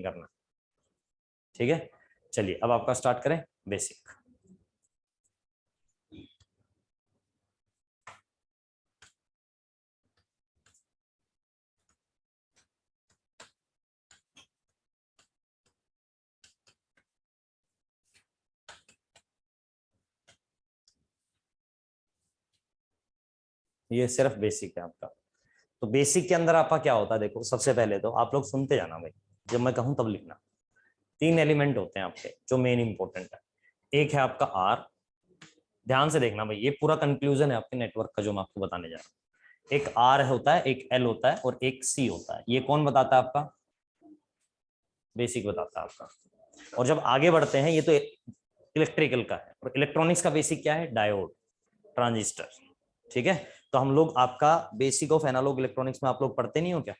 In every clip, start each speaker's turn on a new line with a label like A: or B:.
A: करना। ठीक है, चलिए अब आपका स्टार्ट करें बेसिक। ये सिर्फ बेसिक है आपका। तो बेसिक के अंदर आपका क्या होता है, देखो सबसे पहले तो आप लोग सुनते जाना भाई, जब मैं कहूं तब लिखना। 3 एलिमेंट होते हैं आपके जो मेन इंपॉर्टेंट है। एक है आपका आर, ध्यान से देखना भाई, ये पूरा कंक्लूजन है आपके नेटवर्क का जो मैं आपको बताने जा रहा हूँ। एक आर होता है, एक एल होता है और एक सी होता है। ये कौन बताता है आपका? बेसिक बताता है आपका। और जब आगे बढ़ते हैं, ये तो इलेक्ट्रिकल का है, और इलेक्ट्रॉनिक्स का बेसिक क्या है? Diode, transistor. ठीक है, तो हम लोग आपका बेसिक ऑफ एनालॉग इलेक्ट्रॉनिक्स में आप लोग पढ़ते नहीं हो क्या?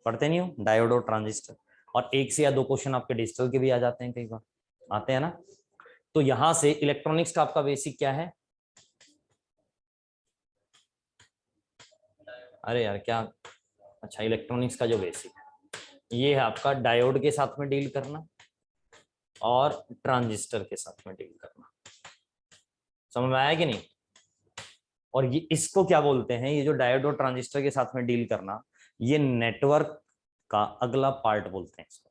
A: पढ़ते नहीं हो डायोड और ट्रांजिस्टर। और एक से या दो क्वेश्चन आपके डिजिटल के भी आ जाते हैं, कई बार आते हैं ना। तो यहां से इलेक्ट्रॉनिक्स का आपका बेसिक क्या है? अरे यार क्या, अच्छा इलेक्ट्रॉनिक्स का जो बेसिक है ये है आपका डायोड के साथ में डील करना और ट्रांजिस्टर के साथ में डील करना। समझ में आया कि नहीं? और ये इसको क्या बोलते हैं, ये जो डायोड और ट्रांजिस्टर के साथ में डील करना, ये नेटवर्क का अगला पार्ट बोलते हैं इसको।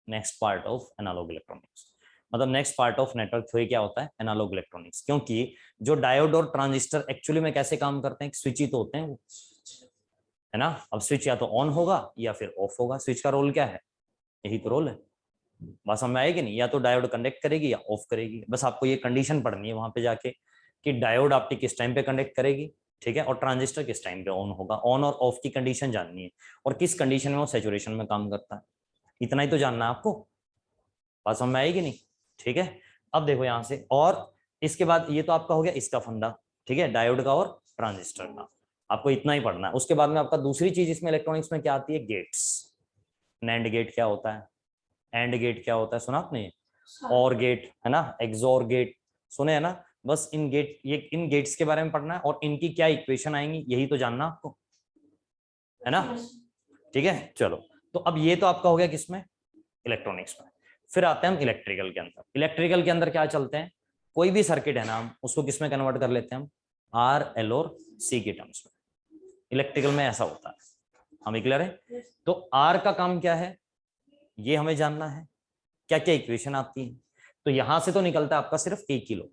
A: Next part of analog electronics, मतलब next part of network theory क्या होता है? Analog electronics. क्योंकि जो डायोड और ट्रांजिस्टर एक्चुअली में कैसे काम करते हैं, स्विच ही तो होते हैं वो, है ना। अब स्विच या तो ऑन होगा या फिर ऑफ होगा। स्विच का रोल क्या है? यही तो रोल है। बात समझ में आएगी नहीं? या तो डायोड कंडक्ट करेगी या ऑफ करेगी। बस आपको ये कंडीशन पढ़नी है वहां पे जाके कि डायोड आपकी किस टाइम पे कंडक्ट करेगी, ठीक है, और ट्रांजिस्टर किस टाइम पे ऑन होगा। ऑन और ऑफ की कंडीशन जाननी है, और किस कंडीशन में वो सैचुरेशन में काम करता है। इतना ही तो जानना है आपको। बात समझ में आएगी नहीं? ठीक है, अब देखो यहां से, और इसके बाद ये तो आपका हो गया इसका फंडा, ठीक है, डायोड का और ट्रांजिस्टर का। आपको इतना ही पढ़ना है। उसके बाद में आपका दूसरी चीज इसमें इलेक्ट्रॉनिक्स में क्या आती है? गेट्स। नैंड गेट क्या होता है? एंड गेट क्या होता है? सुना आपने? और गेट है ना, एक्सोर गेट सुने है ना। बस इन गेट, ये इन गेट्स के बारे में पढ़ना है, और इनकी क्या इक्वेशन आएंगी यही तो जानना आपको, है ना। ठीक है, चलो। तो अब ये तो आपका हो गया किसमें? इलेक्ट्रॉनिक्स में। फिर आते हैं हम इलेक्ट्रिकल के अंदर। इलेक्ट्रिकल के अंदर क्या चलते हैं? कोई भी सर्किट है ना, हम उसको किसमें कन्वर्ट कर लेते हैं? हम आर, एल और सी के टर्म्स में। इलेक्ट्रिकल में ऐसा होता है। हम क्लियर है? तो आर का काम क्या है ये हमें जानना है, क्या क्या इक्वेशन आती है। तो यहां से तो निकलता है आपका सिर्फ एक ही लॉ।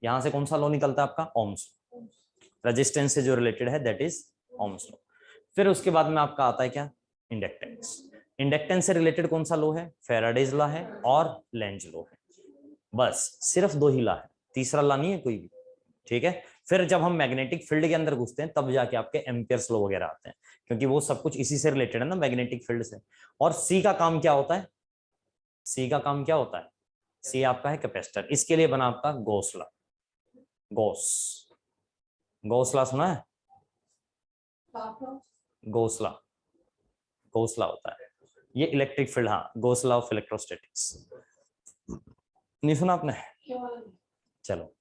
A: यहां से कौन सा लॉ निकलता है आपका? ओम्स। रेजिस्टेंस से जो रिलेटेड है दैट इज ओम्स लॉ। फिर उसके बाद में आपका आता है क्या? इंडक्टेंस। इंडक्टेंस से रिलेटेड कौन सा लॉ है? फैराडेज लॉ है और लेंज लॉ है। बस सिर्फ दो ही लॉ है, तीसरा लॉ नहीं है कोई भी। ठीक है, फिर जब हम मैग्नेटिक फील्ड के अंदर घुसते हैं तब जाके आपके एम्पियर्स लॉ वगैरह आते हैं, क्योंकि वो सब कुछ इसी से रिलेटेड है ना, मैग्नेटिक फील्ड से। और सी का काम क्या होता है? सी का काम क्या होता है? सी आपका है कैपेसिटर। इसके लिए बना आपका Gauss law. Gauss, Gauss law सुना है? गॉस लॉ, गॉस लॉ होता है ये इलेक्ट्रिक फील्ड। हाँ, गॉस लॉ ऑफ इलेक्ट्रोस्टैटिक्स। नहीं सुना आपने? चलो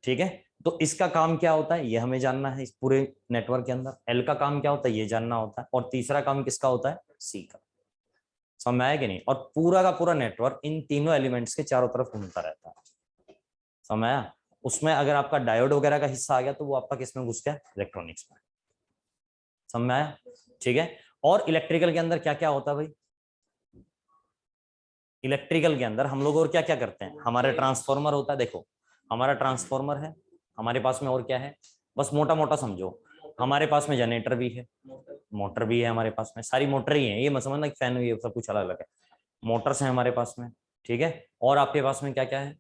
A: ठीक है। तो इसका काम क्या होता है ये हमें जानना है इस पूरे नेटवर्क के अंदर। एल का काम क्या होता है ये जानना होता है, और तीसरा काम किसका होता है? सी का। समझ में आया कि नहीं? और पूरा का पूरा नेटवर्क इन तीनों एलिमेंट्स के चारों तरफ घूमता रहता है। समझ में आया? उसमें अगर आपका डायोड वगैरह का हिस्सा आ गया तो वो आपका किसमें घुस गया? इलेक्ट्रॉनिक्स में। समझ में आया? ठीक है। और इलेक्ट्रिकल के अंदर क्या क्या होता है भाई? इलेक्ट्रिकल के अंदर हम लोग और क्या क्या करते हैं? हमारे ट्रांसफॉर्मर होता है, देखो हमारा ट्रांसफॉर्मर है हमारे पास में, और क्या है? बस मोटा मोटा समझो, हमारे पास में जनरेटर भी है, मोटर भी है हमारे पास में, सारी मोटर ही है। ये मत समझना कि फैन ये सब कुछ अलग अलग है, मोटर्स है हमारे पास में। ठीक है, और आपके पास में क्या क्या है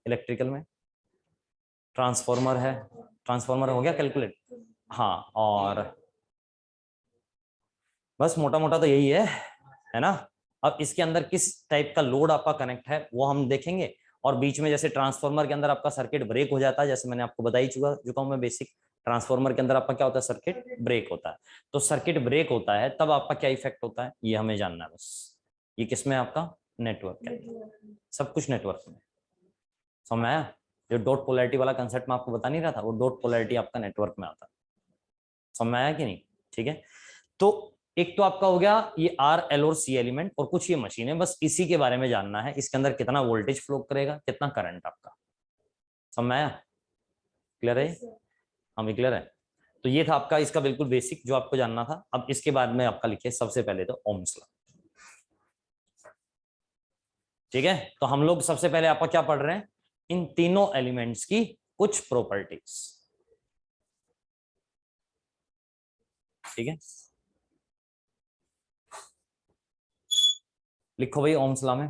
A: इलेक्ट्रिकल में? ट्रांसफॉर्मर है, ट्रांसफॉर्मर हो गया कैलकुलेट। हाँ, और बस मोटा मोटा तो यही है ना। अब इसके अंदर किस टाइप का लोड आपका कनेक्ट है वो हम देखेंगे। और बीच में जैसे ट्रांसफार्मर के अंदर आपका सर्किट ब्रेक हो जाता है, जैसे मैंने आपको बता ही चुका हूं मैं बेसिक। ट्रांसफार्मर के अंदर आपका क्या होता है? सर्किट ब्रेक होता है। तो सर्किट ब्रेक होता है तब आपका क्या इफेक्ट होता है ये हमें जानना है बस। ये किसमें आपका? नेटवर्क के अंदर, सब कुछ नेटवर्क में। समझ में आया? जो डॉट पोलैरिटी वाला कंसेप्ट मैं आपको बता नहीं रहा था, वो डॉट पोलैरिटी आपका नेटवर्क में आता है। समझ में आया कि नहीं? ठीक है, तो एक तो आपका हो गया ये आर, एल और सी एलिमेंट, और कुछ ये मशीन है, बस इसी के बारे में जानना है, इसके अंदर कितना वोल्टेज फ्लो करेगा, कितना करंट आपका। समझ में आया? क्लियर है? हाँ भी क्लियर है। तो ये था आपका इसका बिल्कुल बेसिक जो आपको जानना था। अब इसके बाद में आपका लिखिए सबसे पहले तो ओम्स लॉ। ठीक है, तो हम लोग सबसे पहले आपका क्या पढ़ रहे हैं, इन तीनों एलिमेंट्स की कुछ प्रॉपर्टीज। ठीक है, लिखो भाई ओम्स लॉ में।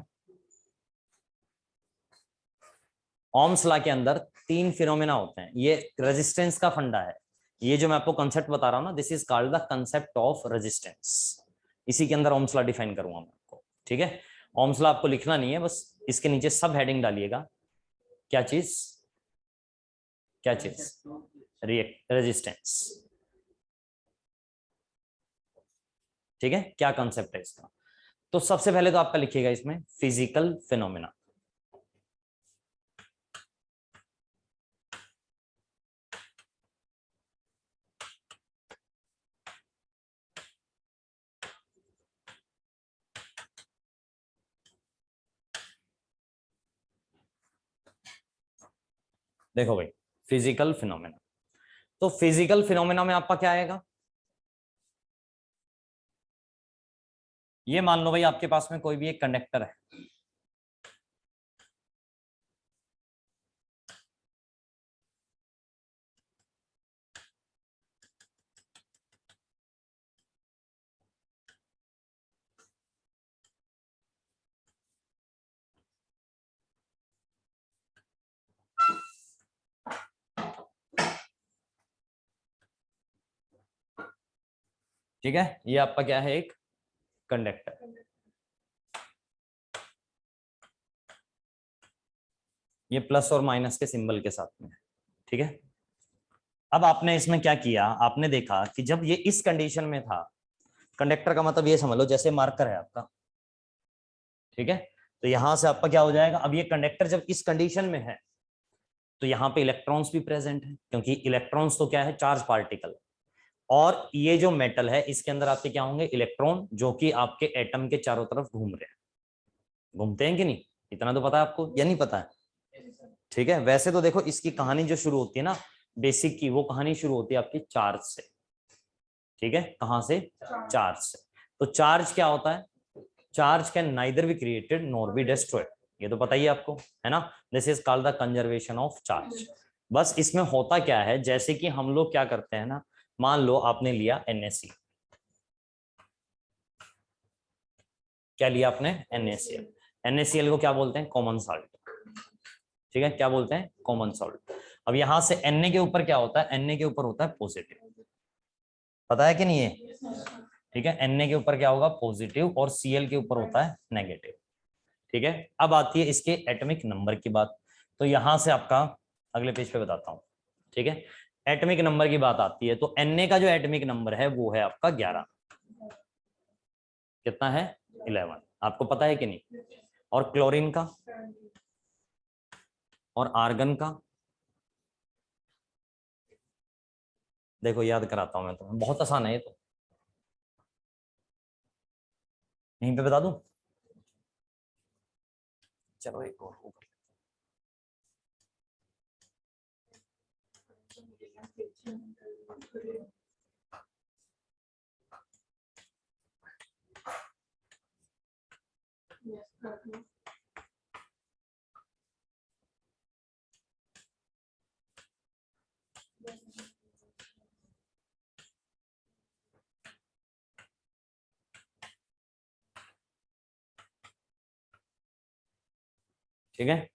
A: ओम्स लॉ के अंदर तीन फिनोमेना होते हैं, ये रेजिस्टेंस का फंडा है। ये जो मैं आपको कंसेप्ट बता रहा हूं ना, this is called the concept of resistance. इसी के अंदर ओम्स लॉ डिफाइन करूंगा मैं आपको। ठीक है, ओम्स लॉ आपको लिखना नहीं है, बस इसके नीचे सब हेडिंग डालिएगा। क्या चीज? क्या चीज? रेजिस्टेंस। ठीक है, क्या कंसेप्ट है इसका? तो सबसे पहले तो आपका लिखिएगा इसमें फिजिकल फिनोमेना। देखो भाई, फिजिकल फिनोमेना, तो फिजिकल फिनोमेना में आपका क्या आएगा? ये मान लो भाई आपके पास में कोई भी एक कंडक्टर है। ठीक है, ये आपका क्या है, एक कंडक्टर। ये प्लस और माइनस के सिंबल के साथ में है। ठीक है, अब आपने इसमें क्या किया, आपने देखा कि जब ये इस कंडीशन में था, कंडक्टर का मतलब ये समझ लो जैसे मार्कर है आपका। ठीक है, तो यहां से आपका क्या हो जाएगा, अब ये कंडक्टर जब इस कंडीशन में है तो यहाँ पे इलेक्ट्रॉन्स भी प्रेजेंट है, क्योंकि इलेक्ट्रॉन्स तो क्या है, चार्ज पार्टिकल। और ये जो मेटल है इसके अंदर आपके क्या होंगे, इलेक्ट्रॉन, जो कि आपके एटम के चारों तरफ घूम रहे हैं। घूमते हैं कि नहीं? इतना तो पता है आपको या नहीं पता है? ठीक है, वैसे तो देखो इसकी कहानी जो शुरू होती है ना बेसिक की, वो कहानी शुरू होती है आपकी चार्ज से। ठीक है, कहां से? चार्ज से। तो चार्ज क्या होता है? Charge can neither be created nor be destroyed. ये तो पता ही है आपको, है ना? This is called the conservation of charge. बस इसमें होता क्या है, जैसे कि हम लोग क्या करते हैं ना, मान लो आपने लिया NaCl। क्या लिया आपने? NaCl। NaCl को क्या बोलते हैं? Common salt. ठीक है, क्या बोलते हैं? Common salt. अब यहां से Na के ऊपर क्या होता है? Na के ऊपर होता है पॉजिटिव। पता है कि नहीं है? ठीक है, Na के ऊपर क्या होगा? पॉजिटिव, और Cl के ऊपर होता है नेगेटिव। ठीक है, अब आती है इसके एटॉमिक नंबर की बात। तो यहां से आपका अगले पेज पे बताता हूं। ठीक है, एटॉमिक नंबर की बात आती है तो Na का जो एटॉमिक नंबर है वो है आपका 11। कितना है? 11। आपको पता है कि नहीं? और क्लोरीन का और आर्गन का, देखो याद कराता हूं मैं तुम्हें, बहुत आसान है ये तो, यहीं पे बता दूं। चलो एक और ऊपर। ठीक है,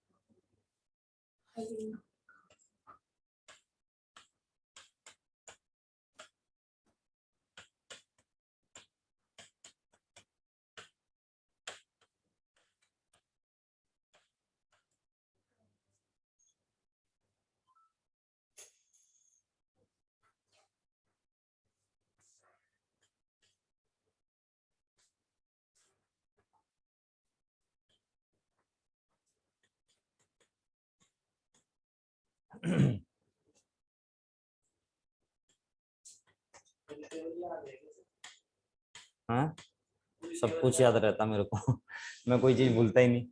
A: हाँ, सब कुछ याद रहता मेरे को। मैं कोई चीज भूलता ही नहीं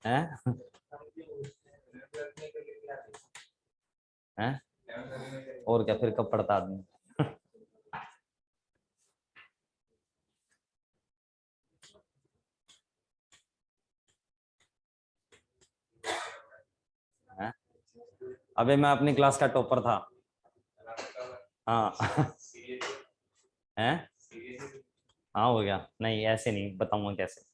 A: है। हैं? और क्या, फिर कब पढ़ता आदमी। हैं? अबे मैं अपनी क्लास का टॉपर था। हाँ। हैं? हाँ हो गया, नहीं ऐसे नहीं बताऊंगा कैसे।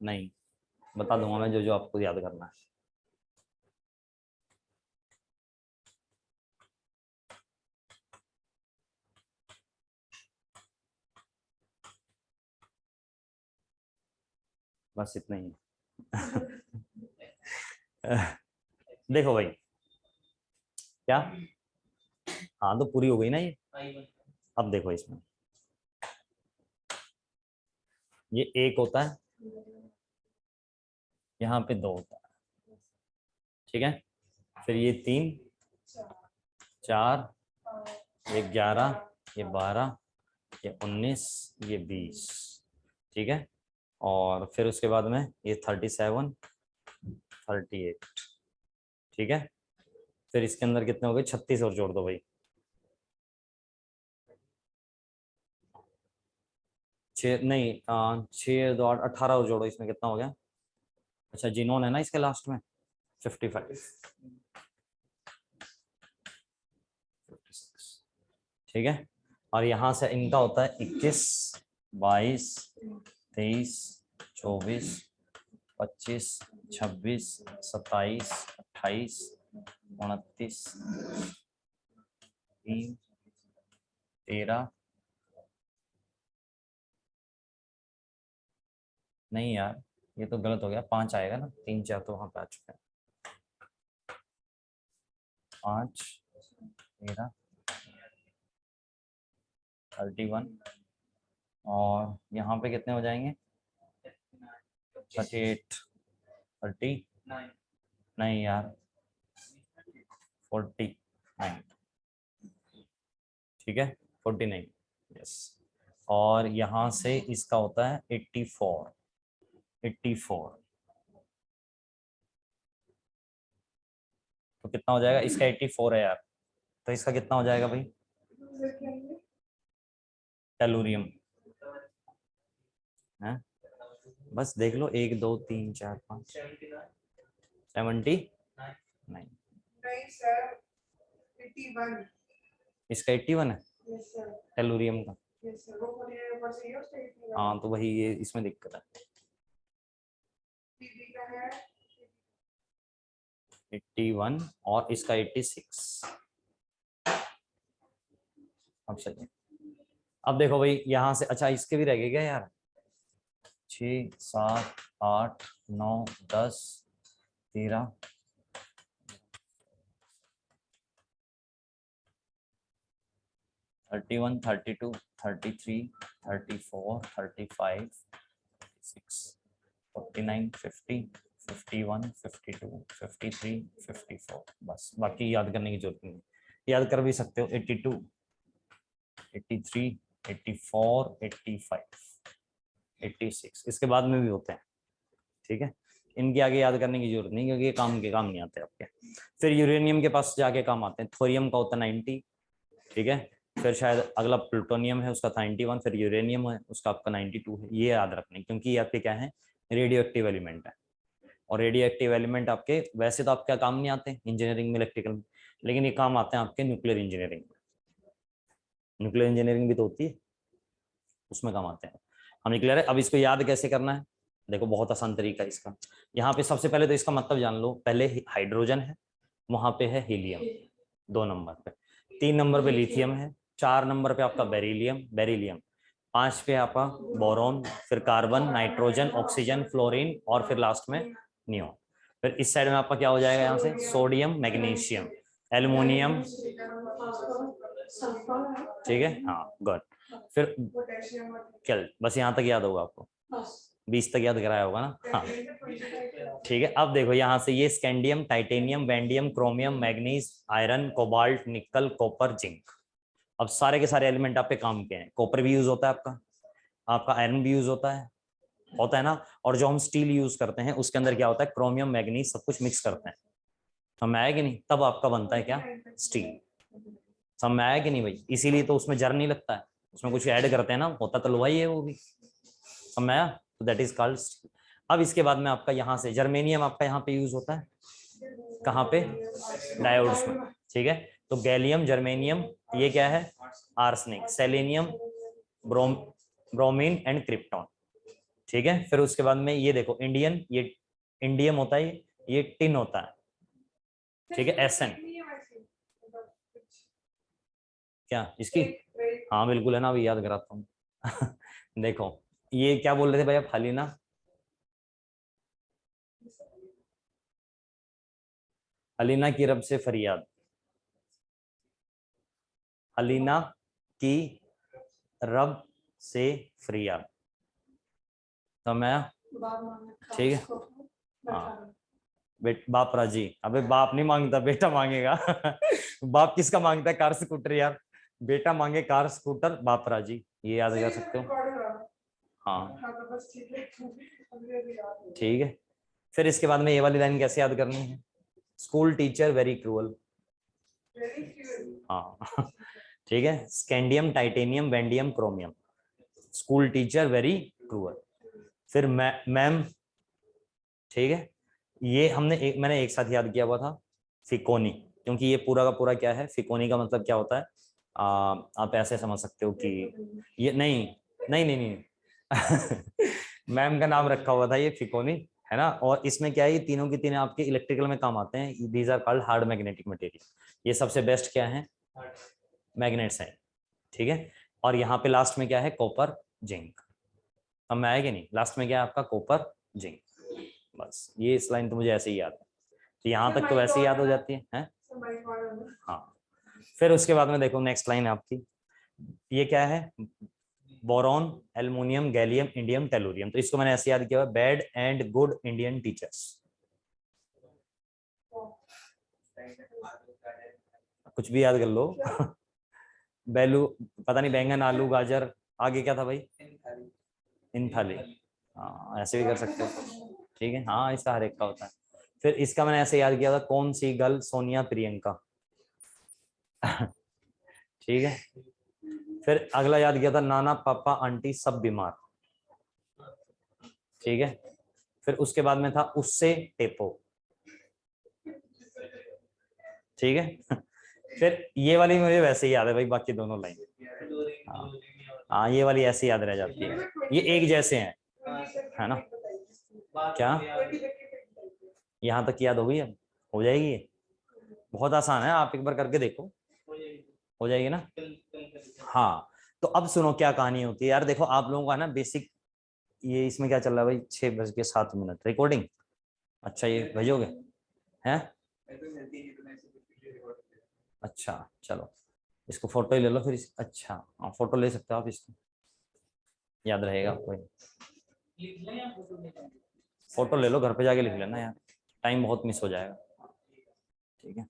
A: नहीं, बता दूंगा मैं जो जो आपको याद करना है। बस इतना ही है। देखो भाई, क्या, हाँ तो पूरी हो गई ना ये। अब देखो इसमें, ये एक होता है, यहाँ पे दो होता है, ठीक है। फिर ये तीन, चार, ये 11, ये 12, ये 19, ये 20, ठीक है। और फिर उसके बाद में ये 37, 38, ठीक है। फिर इसके अंदर कितने हो गए, 36 और जोड़ दो भाई। 6 नहीं, 6 2 8 18 और जोड़ो, इसमें कितना हो गया। अच्छा जिनोन है ना इसके लास्ट में, 55, 56, ठीक है। और यहाँ से इनका होता है 21, 22, 23, 24, 25, 26, 27, 28, 29, 3, 13, नहीं यार ये तो गलत हो गया, 5 आएगा ना, 3 4 तो वहां पे आ चुके हैं। 5, 13, 31, और यहाँ पे कितने हो जाएंगे, 38, 30, नहीं यार 49, ठीक है, 49, यस। और यहाँ से इसका होता है 84, 84, तो कितना हो जाएगा, इसका 84 है यार, तो इसका कितना हो जाएगा भाई, टेलुरियम है। बस देख लो, 1 2 3 4 5, 79, इसका 81 है टेलुरियम का। हाँ तो वही ये इसमें दिक्कत है। 81 और इसका 86। अब चलिए, अब देखो भाई यहाँ से, अच्छा इसके भी रह गए क्या यार, 6 7 8 9 10 13, 31, 32, 33, 34, 35, 36, 49, 50, 51, 52, 53, 54, बस बाकी याद करने की जरूरत नहीं, याद कर भी सकते हो। 82, 83, 84, 85, 86, इसके बाद में भी होते हैं, ठीक है। इनके आगे याद करने की जरूरत नहीं, क्योंकि ये काम के काम नहीं आते आपके। फिर यूरेनियम के पास जाके काम आते हैं, थोरियम का होता है 90, ठीक है। फिर शायद अगला प्लूटोनियम है, उसका था 91, फिर यूरेनियम है उसका आपका 92 है। ये याद रखने, क्योंकि ये आपके क्या है, रेडियो एक्टिव एलिमेंट है। और रेडियो एक्टिव एलिमेंट आपके वैसे तो आपका काम नहीं आते इंजीनियरिंग में, इलेक्ट्रिकल में, लेकिन ये काम आते हैं आपके न्यूक्लियर इंजीनियरिंग में। न्यूक्लियर इंजीनियरिंग भी तो होती है, उसमें काम आते हैं। हम क्लियर है। अब इसको याद कैसे करना है, देखो बहुत आसान तरीका है इसका। यहाँ पे सबसे पहले तो इसका मतलब जान लो, पहले हाइड्रोजन है, वहां पे है हीलियम 2 नंबर पे, 3 नंबर पे लिथियम है, 4 नंबर पे आपका बेरिलियम, बेरिलियम 5 पे आपका बोरॉन, फिर कार्बन, नाइट्रोजन, ऑक्सीजन, फ्लोरीन, और फिर लास्ट में नियोन। फिर इस साइड में आपका क्या हो जाएगा, यहाँ से सोडियम, मैग्नीशियम, एल्युमिनियम, ठीक है, हाँ गुड। फिर चल बस यहाँ तक याद होगा आपको, 20 तक याद कराया होगा ना। हाँ ठीक है, अब देखो यहाँ से ये scandium, titanium, vanadium, chromium, manganese, iron, cobalt, nickel, copper, zinc. अब सारे के सारे एलिमेंट आप पे काम के हैं। कॉपर भी यूज होता है आपका, आपका आयरन भी यूज होता है ना। और जो हम स्टील यूज करते हैं उसके अंदर क्या होता है, क्रोमियम, मैग्नीज सब कुछ मिक्स करते हैं। समझ में आया कि नहीं, तब आपका बनता है क्या, स्टील। समझ में आया कि नहीं भाई, इसीलिए तो उसमें जर नहीं लगता है, उसमें कुछ ऐड करते हैं ना, होता तो लोहा ही है वो भी। समझ में आया, तो दैट इज कॉल्ड स्टील। अब इसके बाद में आपका यहाँ से जर्मेनियम आपका यहाँ पे यूज होता है, कहाँ पे, डायोड्स में। ठीक है, तो गैलियम, जर्मेनियम, ये क्या है, arsenic, selenium, bromine and krypton. ठीक है, फिर उसके बाद में ये देखो इंडियन, ये इंडियम होता है, ये टिन होता है। ठीक है, एसएन क्या इसकी, हाँ बिल्कुल है ना, अभी याद कराता हूँ देखो ये क्या बोल रहे थे भैया, फलीना, अलीना की रब से फरियाद, अलीना की रब से फरियाद। तो मैं, ठीक है, हाँ बाप राजी, अबे बाप नहीं मांगता, बेटा मांगेगा बाप किसका मांगता है, कार स्कूटर यार, बेटा मांगे कार स्कूटर, बाप राजी, ये याद कर सकते हो। हाँ ठीक है, फिर इसके बाद में ये वाली लाइन कैसे याद करनी है, स्कूल टीचर वेरी क्रूअल। हाँ ठीक है, scandium, titanium, vanadium, chromium, school teacher very cruel. फिर मैम, ठीक है, ये मैंने एक साथ याद किया हुआ था, फिकोनी, क्योंकि ये पूरा का पूरा क्या है, फिकोनी का मतलब क्या होता है, आप ऐसे समझ सकते हो कि ये नहीं, नहीं नहीं नहीं मैम का नाम रखा हुआ था ये फिकोनी, है ना। और इसमें क्या है, ये तीनों की तीनों आपके इलेक्ट्रिकल में काम आते हैं, these are called hard magnetic material. ये सबसे बेस्ट क्या है, मैग्नेट्स हैं। ठीक है, और यहाँ पे लास्ट में क्या है, कॉपर, जिंक। अब मैं आएगा नहीं, लास्ट में क्या है आपका, कॉपर, जिंक। बस ये इस लाइन तो मुझे ऐसे ही याद है, तो यहाँ तक तो वैसे ही याद हो जाती है? हाँ, फिर उसके बाद में देखो नेक्स्ट लाइन आपकी, ये क्या है, boron, aluminium, gallium, indium, tellurium. तो इसको मैंने ऐसे याद किया हुआ, bad and good Indian teachers. कुछ भी याद कर लो बैलू, पता नहीं, बैंगन, आलू, गाजर, आगे क्या था भाई, इंथाली। हाँ ऐसे भी कर सकते हो, ठीक है, हाँ इसका हर एक का होता है। फिर इसका मैंने ऐसे याद किया था, कौन सी गर्ल, सोनिया, प्रियंका ठीक है, फिर अगला याद किया था, नाना, पापा, आंटी सब बीमार। ठीक है, फिर उसके बाद में था, उससे टेपो। ठीक है फिर ये वाली मुझे वैसे ही याद है भाई, बाकी दोनों लाइन, हाँ हाँ ये वाली ऐसे याद रह जाती है, ये एक जैसे हैं, है ना। क्या, यहाँ तक याद हो गई, अब हो जाएगी ये, बहुत आसान है, आप एक बार करके देखो, हो जाएगी ना। हाँ, तो अब सुनो क्या कहानी होती है यार, देखो आप लोगों का ना बेसिक, ये इसमें क्या चल रहा है भाई, 6:07 रिकॉर्डिंग। अच्छा ये भेजोगे हैं, अच्छा चलो, इसको फोटो ही ले लो फिर अच्छा हाँ फोटो ले सकते हो आप इसको, याद रहेगा आपको, फोटो ले लो घर पे जाके लिख लेना यार, टाइम बहुत मिस हो जाएगा। ठीक है,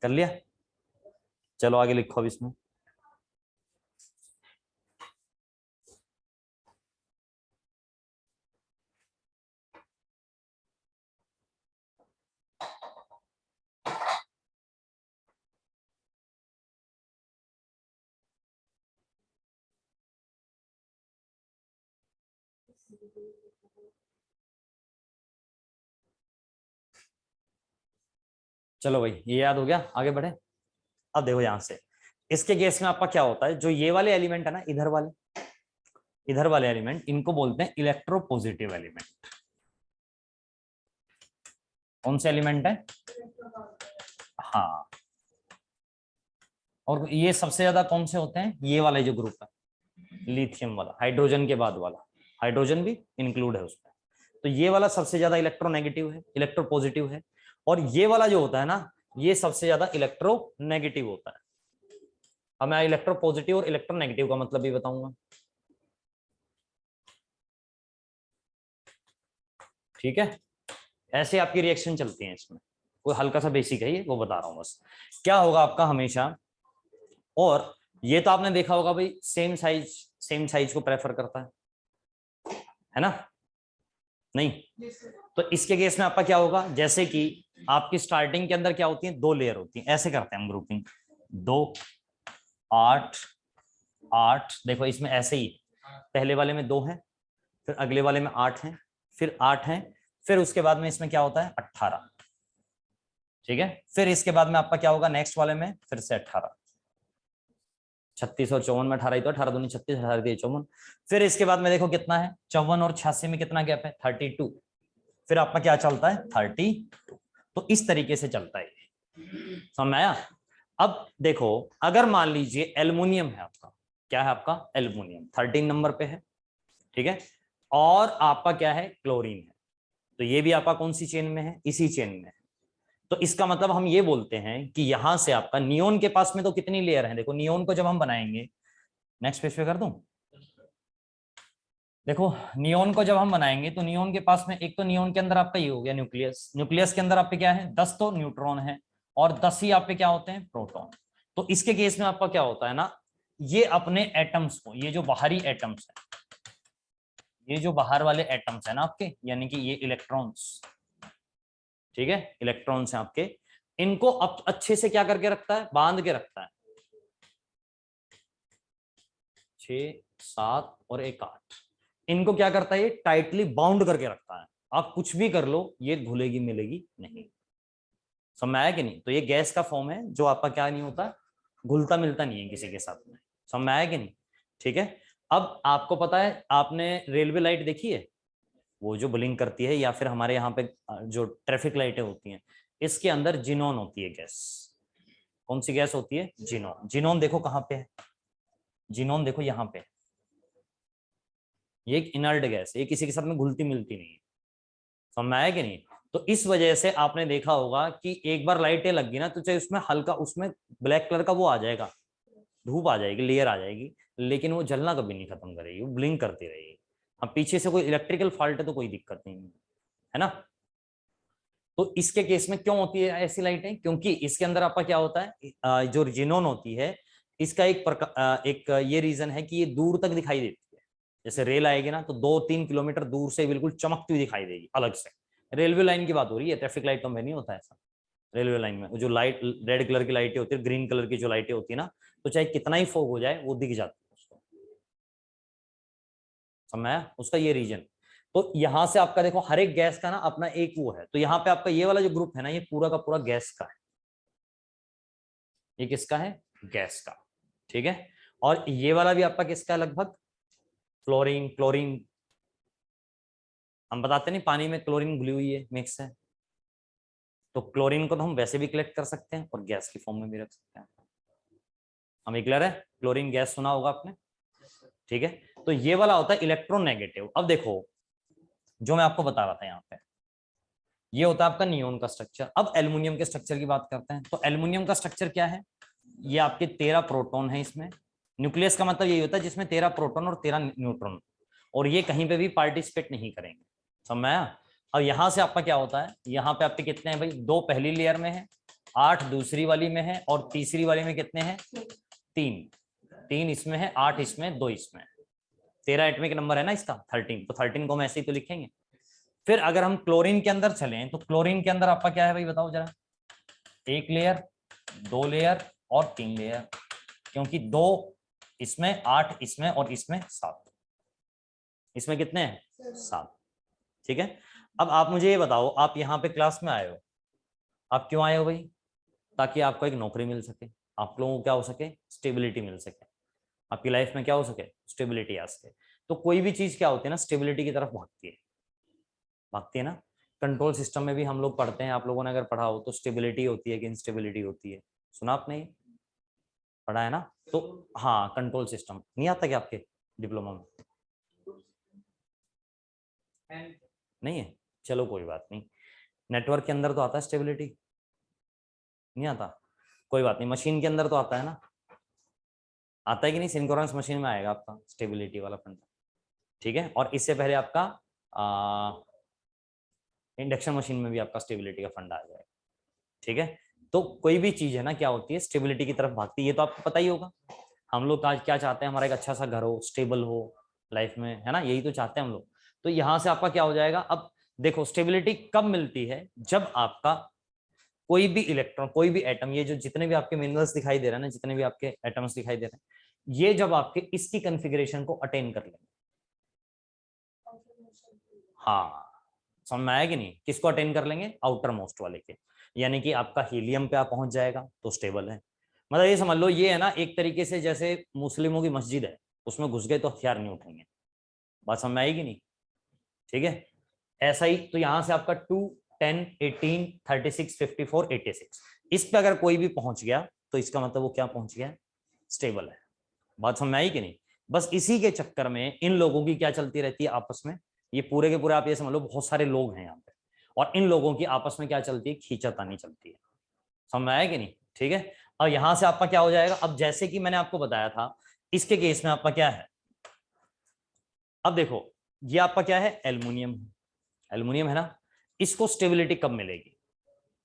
A: कर लिया, चलो आगे लिखो अब इसमें। चलो भाई ये याद हो गया, आगे बढ़े। अब देखो यहां से, इसके केस में आपका क्या होता है, जो ये वाले एलिमेंट है ना, इधर वाले एलिमेंट, इनको बोलते हैं इलेक्ट्रोपॉजिटिव एलिमेंट। कौन से एलिमेंट है, हाँ और ये सबसे ज्यादा कौन से होते हैं, ये वाले जो ग्रुप है लिथियम वाला, हाइड्रोजन के बाद वाला, हाइड्रोजन भी इंक्लूड है उसमें। तो ये वाला सबसे ज्यादा इलेक्ट्रोनेगेटिव है, इलेक्ट्रोपॉजिटिव है। और ये वाला जो होता है ना, ये सबसे ज्यादा इलेक्ट्रोनेगेटिव होता है। अब मैं इलेक्ट्रोपॉजिटिव और इलेक्ट्रोनेगेटिव का मतलब भी बताऊंगा, ठीक है। ऐसे आपकी रिएक्शन चलती है इसमें, कोई हल्का सा बेसिक है ये, वो बता रहा हूं बस। क्या होगा आपका हमेशा, और ये तो आपने देखा होगा भाई, सेम साइज को प्रेफर करता है ना, नहीं? तो इसके केस में आपका क्या होगा, जैसे कि आपकी स्टार्टिंग के अंदर क्या होती है, 2 लेयर होती है, ऐसे करते हैं हम ग्रुपिंग, 2 8 8, देखो इसमें ऐसे ही, पहले वाले में 2 है, फिर अगले वाले में 8 है, फिर 8 है, फिर उसके बाद में इसमें क्या होता है 18, ठीक है। फिर इसके बाद में आपका क्या होगा, नेक्स्ट वाले में फिर से 18, 36 और 54 में 18 ही तो, 18 दूनी 36, 18 दिए 54। फिर इसके बाद में देखो कितना है, 54 और 86 में कितना गैप है, 32। फिर आपका क्या चलता है 32। तो इस तरीके से चलता है, समझ में आया? अब देखो, अगर मान लीजिए एल्युमिनियम है आपका, क्या है आपका एल्युमिनियम 13 नंबर पे है, ठीक है, और आपका क्या है क्लोरीन है, तो ये भी आपका कौन सी चेन में है, इसी चेन में है। तो इसका मतलब हम ये बोलते हैं कि यहां से आपका नियोन के पास में तो कितनी लेयर है, देखो नियोन को जब हम बनाएंगे, नेक्स्ट पेज पे कर दूं, देखो नियोन को जब हम बनाएंगे तो नियोन के पास में एक तो नियोन के अंदर आपका ये हो गया न्यूक्लियस, न्यूक्लियस के अंदर आपके क्या है 10 तो न्यूट्रॉन है, और 10 ही आप पे क्या होते हैं प्रोटॉन। तो इसके केस में आपका क्या होता है ना, ये अपने एटम्स को, ये जो बाहरी एटम्स है, ये जो बाहर वाले एटम्स है ना आपके, यानी कि ये इलेक्ट्रॉन्स, ठीक है, इलेक्ट्रॉन्स हैं आपके, इनको अब अच्छे से क्या करके रखता है, बांध के रखता है, 6 7 और 1 8, इनको क्या करता है, ये टाइटली बाउंड करके रखता है। आप कुछ भी कर लो ये घुलेगी मिलेगी नहीं, समझ में आया कि नहीं? तो ये गैस का फॉर्म है जो आपका क्या नहीं होता, घुलता मिलता नहीं है किसी के साथ में, समझ में आया कि नहीं? ठीक है। अब आपको पता है, आपने रेलवे लाइट देखी है, वो जो ब्लिंक करती है, या फिर हमारे यहाँ पे जो ट्रैफिक लाइटें होती हैं, इसके अंदर जिनोन होती है गैस। कौन सी गैस होती है, जिनोन। जिनोन देखो कहाँ पे है, जिनोन देखो यहाँ पे, ये एक इनर्ट गैस है, ये किसी के साथ में घुलती मिलती नहीं है, समझ में आया कि नहीं? तो इस वजह से आपने देखा होगा कि एक बार लाइटें लग गई ना, तो चाहे उसमें हल्का, उसमें ब्लैक कलर का वो आ जाएगा, धूप आ जाएगी, लेयर आ जाएगी, लेकिन वो जलना कभी नहीं खत्म करेगी, वो ब्लिंक करती रहेगी। अब पीछे से कोई इलेक्ट्रिकल फॉल्ट है तो कोई दिक्कत नहीं है ना। तो इसके केस में क्यों होती है ऐसी लाइटें, क्योंकि इसके अंदर आपका क्या होता है, जो जिनोन होती है, इसका एक ये रीजन है कि ये दूर तक दिखाई देती है। जैसे रेल आएगी ना, तो 2-3 किलोमीटर दूर से बिल्कुल चमकती हुई दिखाई देगी अलग से। रेलवे लाइन की बात हो रही है, ट्रैफिक लाइटों में नहीं होता ऐसा। रेलवे लाइन में जो लाइट, रेड कलर की लाइटें होती है, ग्रीन कलर की जो लाइटें होती है ना, तो चाहे कितना ही फोग हो जाए वो दिख जाती है उसको, समझ आया? उसका ये रीजन। तो यहां से आपका देखो, हर एक गैस का ना अपना एक वो है, तो यहाँ पे आपका ये वाला जो ग्रुप है ना, ये पूरा का पूरा गैस का है। ये किसका है, गैस का, ठीक है। और ये वाला भी आपका किसका है लगभग, फ्लोरीन, क्लोरीन। हम बताते नहीं, पानी में क्लोरीन घुली हुई है, मिक्स है, तो क्लोरीन को तो हम वैसे भी कलेक्ट कर सकते हैं और गैस की फॉर्म में भी रख सकते हैं। हमें क्लियर है, क्लोरीन गैस सुना होगा आपने, ठीक है। तो ये वाला होता है इलेक्ट्रोनेगेटिव। अब देखो, जो मैं आपको बता रहा था यहाँ पे, ये होता है आपका नियोन का स्ट्रक्चर। अब एल्युमिनियम के स्ट्रक्चर की बात करते हैं, तो एल्युमिनियम का स्ट्रक्चर क्या है, ये आपके 13 प्रोटॉन है इसमें। न्यूक्लियस का मतलब यही होता है जिसमें 13 प्रोटॉन और 13 न्यूट्रॉन, और ये कहीं पे भी पार्टिसिपेट नहीं करेंगे, समझ में आया? अब यहां से आपका क्या होता है, यहाँ पे आपके कितने हैं भाई, 2 पहली लेयर में है, 8 दूसरी वाली में है, और तीसरी वाली में कितने हैं, 3। 3 इसमें है, 8 इसमें, 2 इसमें। 13 एटमिक नंबर है ना इसका 13, तो 13 को हम ऐसे ही तो लिखेंगे। फिर अगर हम क्लोरीन के अंदर चलें, तो क्लोरीन के अंदर आपका क्या है भाई, बताओ जरा। 1 लेयर, 2 लेयर और 3 लेयर, क्योंकि 2 इसमें, 8 इसमें, और इसमें 7। इसमें कितने हैं, 7, ठीक है। अब आप मुझे ये बताओ, आप यहाँ पे क्लास में आए हो, आप क्यों आए हो भाई, ताकि आपको एक नौकरी मिल सके, आप लोगों को क्या हो सके, स्टेबिलिटी मिल सके, आपकी लाइफ में क्या हो सके, स्टेबिलिटी आ सके। तो कोई भी चीज क्या होती है ना, स्टेबिलिटी की तरफ भागती है, भागती है ना। कंट्रोल सिस्टम में भी हम लोग पढ़ते हैं, आप लोगों ने अगर पढ़ा हो, तो स्टेबिलिटी होती है कि इंस्टेबिलिटी होती है, सुना आपने? पढ़ा है ना? तो हाँ, कंट्रोल सिस्टम नहीं आता क्या आपके डिप्लोमा में? नहीं है, चलो कोई बात नहीं। नेटवर्क के अंदर तो आता है स्टेबिलिटी, नहीं आता? कोई बात नहीं, मशीन के अंदर तो आता है ना? आता है कि नहीं? सिंक्रोनस मशीन में आएगा आपका स्टेबिलिटी वाला फंडा, ठीक है। और इससे पहले आपका इंडक्शन मशीन में भी आपका स्टेबिलिटी का फंडा आ जाएगा, ठीक है। तो कोई भी चीज है ना, क्या होती है, स्टेबिलिटी की तरफ भागती है, ये तो आपको पता ही होगा। हम लोग आज क्या चाहते हैं, हमारा एक अच्छा सा घर हो, स्टेबल हो लाइफ में, है ना, यही तो चाहते हैं हम लोग। तो यहां से आपका क्या हो जाएगा, अब देखो स्टेबिलिटी कब मिलती है, जब आपका कोई भी इलेक्ट्रॉन, कोई भी एटम, ये जो जितने भी आपके मिनरल्स दिखाई दे रहे हैं ना, जितने भी आपके एटम्स दिखाई दे रहे हैं, ये जब आपके इसकी कॉन्फ़िगरेशन को अटेन कर लेंगे। हाँ, समझ में आया कि नहीं? किसको अटेन कर लेंगे? आउटर मोस्ट वाले के, यानी कि आपका हीलियम पे आप पहुंच जाएगा तो स्टेबल है। मतलब ये समझ लो, ये है ना एक तरीके से जैसे मुस्लिमों की मस्जिद है, उसमें घुस गए तो हथियार नहीं उठेंगे। बात समझ में आएगी नहीं? ठीक है, ऐसा ही। तो यहां से आपका 2, 10, 18, 36, 54, 86, इस पे अगर कोई भी पहुंच गया तो इसका मतलब वो क्या पहुंच गया? स्टेबल है। बात समझ में आई कि नहीं? बस इसी के चक्कर में इन लोगों की क्या चलती रहती है आपस में, ये पूरे के पूरे आप ये समझ लो बहुत सारे लोग हैं यहाँ पे, और इन लोगों की आपस में क्या चलती है? खींचातानी चलती है। समझ में आया कि नहीं? ठीक है। और यहां से आपका क्या हो जाएगा, अब जैसे कि मैंने आपको बताया था, इसके केस में आपका क्या है, अब देखो, ये आपका क्या है? एल्युमिनियम। एल्युमिनियम है ना? इसको स्टेबिलिटी कब मिलेगी?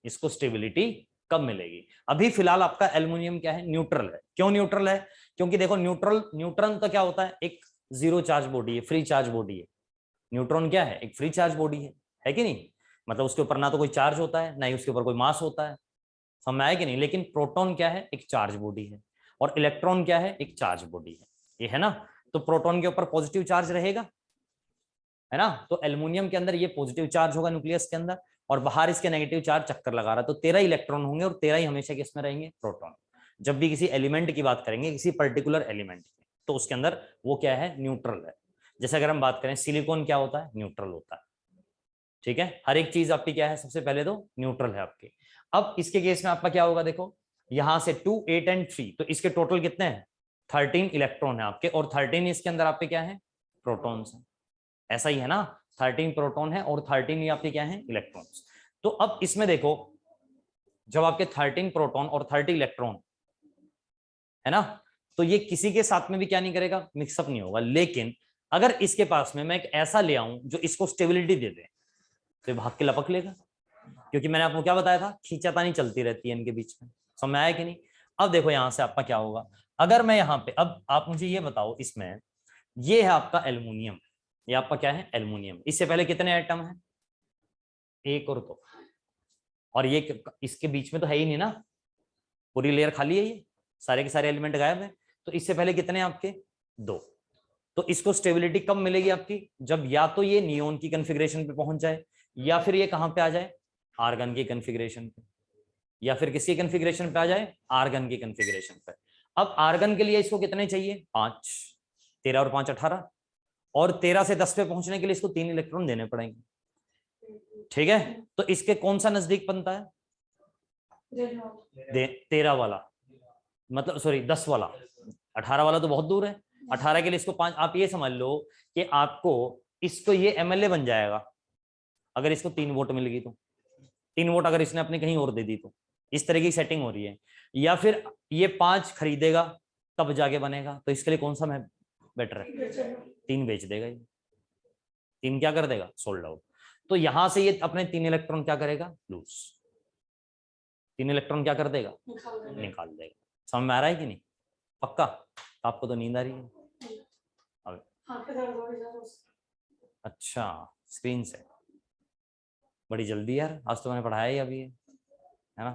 A: इसको स्टेबिलिटी कब मिलेगी? अभी फिलहाल आपका एल्युमिनियम क्या है? न्यूट्रल है। क्यों न्यूट्रल है? क्योंकि देखो न्यूट्रॉन तो क्या होता है? एक जीरो चार्ज बॉडी है, फ्री चार्ज बॉडी है। न्यूट्रॉन क्या है? एक फ्री चार्ज बॉडी है कि नहीं? मतलब उसके ऊपर ना तो कोई चार्ज होता है, ना ही उसके ऊपर कोई मास होता है। समझ में आया कि नहीं? लेकिन प्रोटॉन क्या है? एक चार्ज बॉडी है। और इलेक्ट्रॉन क्या है? एक चार्ज बॉडी है, ये है ना? तो प्रोटॉन के ऊपर पॉजिटिव चार्ज रहेगा, है ना? तो एल्युमिनियम के अंदर ये पॉजिटिव चार्ज होगा न्यूक्लियस के अंदर, और बाहर इसके नेगेटिव चार्ज चक्कर लगा रहा है, तो 13 इलेक्ट्रॉन होंगे, और 13 ही हमेशा किसमें रहेंगे? प्रोटॉन। जब भी किसी एलिमेंट की बात करेंगे, किसी पर्टिकुलर एलिमेंट की, तो उसके अंदर वो क्या है? न्यूट्रल है। जैसे अगर हम बात करें सिलिकॉन, क्या होता है? न्यूट्रल होता है। ठीक है, हर एक चीज आपकी क्या है? सबसे पहले तो न्यूट्रल है आपकी। अब इसके केस में आपका क्या होगा, देखो यहां से 2, 8 एंड 3, तो इसके टोटल कितने हैं? 13 इलेक्ट्रॉन है आपके, और 13 इसके अंदर आपके क्या है? प्रोटॉन्स है। ऐसा ही है ना? 13 प्रोटॉन है और 13 ये आपके क्या है? इलेक्ट्रॉन्स। तो अब इसमें देखो, जब आपके 13 प्रोटॉन और 30 इलेक्ट्रॉन है ना, तो ये किसी के साथ में भी क्या नहीं करेगा? मिक्सअप नहीं होगा। लेकिन अगर इसके पास में मैं एक ऐसा ले आऊं जो इसको स्टेबिलिटी दे दे, तो भाग के लपक लेगा, क्योंकि मैंने आपको क्या बताया था? खींचातानी चलती रहती है इनके बीच में। समझ में आया कि नहीं? अब देखो यहां से आपका क्या होगा, अगर मैं यहाँ पे, अब आप मुझे ये बताओ, इसमें ये है आपका एल्युमिनियम, ये आपका क्या है? एल्युमिनियम। इससे पहले कितने एटम है? एक और दो, और ये इसके बीच में तो है ही नहीं ना, पूरी लेयर खाली है, ये सारे के सारे एलिमेंट गायब है। तो इससे पहले कितने आपके? दो। तो इसको स्टेबिलिटी कब मिलेगी आपकी? जब या तो ये नियोन की कॉन्फ़िगरेशन पे पहुंच जाए, या फिर ये कहां पे आ जाए? आर्गन की कॉन्फ़िगरेशन पे, या फिर किसी कॉन्फ़िगरेशन पे आ जाए? आर्गन की कॉन्फ़िगरेशन पे। अब आर्गन के लिए इसको कितने चाहिए? 5। 13 और 5 18, और 13 से 10 पे पहुंचने के लिए इसको 3 इलेक्ट्रॉन देने पड़ेंगे। ठीक है, तो इसके कौन सा नजदीक बनता है? 13 वाला, मतलब सॉरी 10 वाला। 18 वाला तो बहुत दूर है। 18 के लिए इसको 5, आप ये समझ लो कि आपको इसको ये एमएलए बन जाएगा अगर इसको 3 वोट मिल गई तो। 3 वोट अगर इसने अपने कहीं और दे दी तो, इस तरह की सेटिंग हो रही है। या फिर ये 5 खरीदेगा तब जाके बनेगा, तो इसके लिए कौन सा मैं बेटर है? 3 बेच देगा ये, 3 क्या कर देगा? Sold out. तो यहां से ये अपने 3 इलेक्ट्रॉन क्या करेगा? लूज। 3 इलेक्ट्रॉन क्या कर देगा? निकाल देगा। समझ में आ रहा है कि नहीं? पक्का? आपको तो नींद आ रही है अब। अच्छा, स्क्रीन से बड़ी जल्दी यार, आज तो मैंने पढ़ाया ही अभी है ना?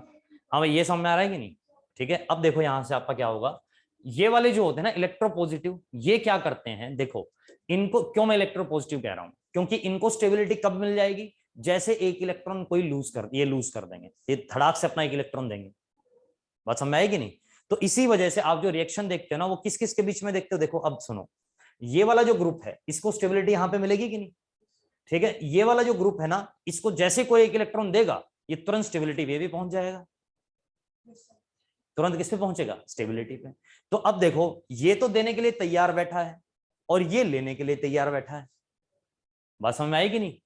A: हाँ भाई, ये समझ में आ रहा है कि नहीं? ठीक है, अब देखो यहां से आपका क्या होगा, ये वाले जो होते हैं ना इलेक्ट्रोपॉजिटिव, ये क्या करते हैं? देखो इनको क्यों मैं इलेक्ट्रोपॉजिटिव कह रहा हूं, क्योंकि इनको स्टेबिलिटी कब मिल जाएगी? जैसे एक इलेक्ट्रॉन कोई ये लूज कर देंगे, ये धड़ाक से अपना एक इलेक्ट्रॉन देंगे। बात समझ में आएगी नहीं? तो इसी वजह से आप जो रिएक्शन देखते हो ना, वो किस किस के बीच में देखते हो? देखो अब सुनो, ये वाला जो ग्रुप है इसको स्टेबिलिटी यहां पे मिलेगी कि नहीं? ठीक है, ये वाला जो ग्रुप है ना, इसको जैसे कोई एक इलेक्ट्रॉन देगा, ये तुरंत स्टेबिलिटी पे भी पहुंच जाएगा। तुरंत किस पे पहुंचेगा, स्टेबिलिटी पे। तो अब देखो ये तो देने के लिए तैयार बैठा है और ये लेने के लिए तैयार बैठा है, बात समझ में आएगी नहीं,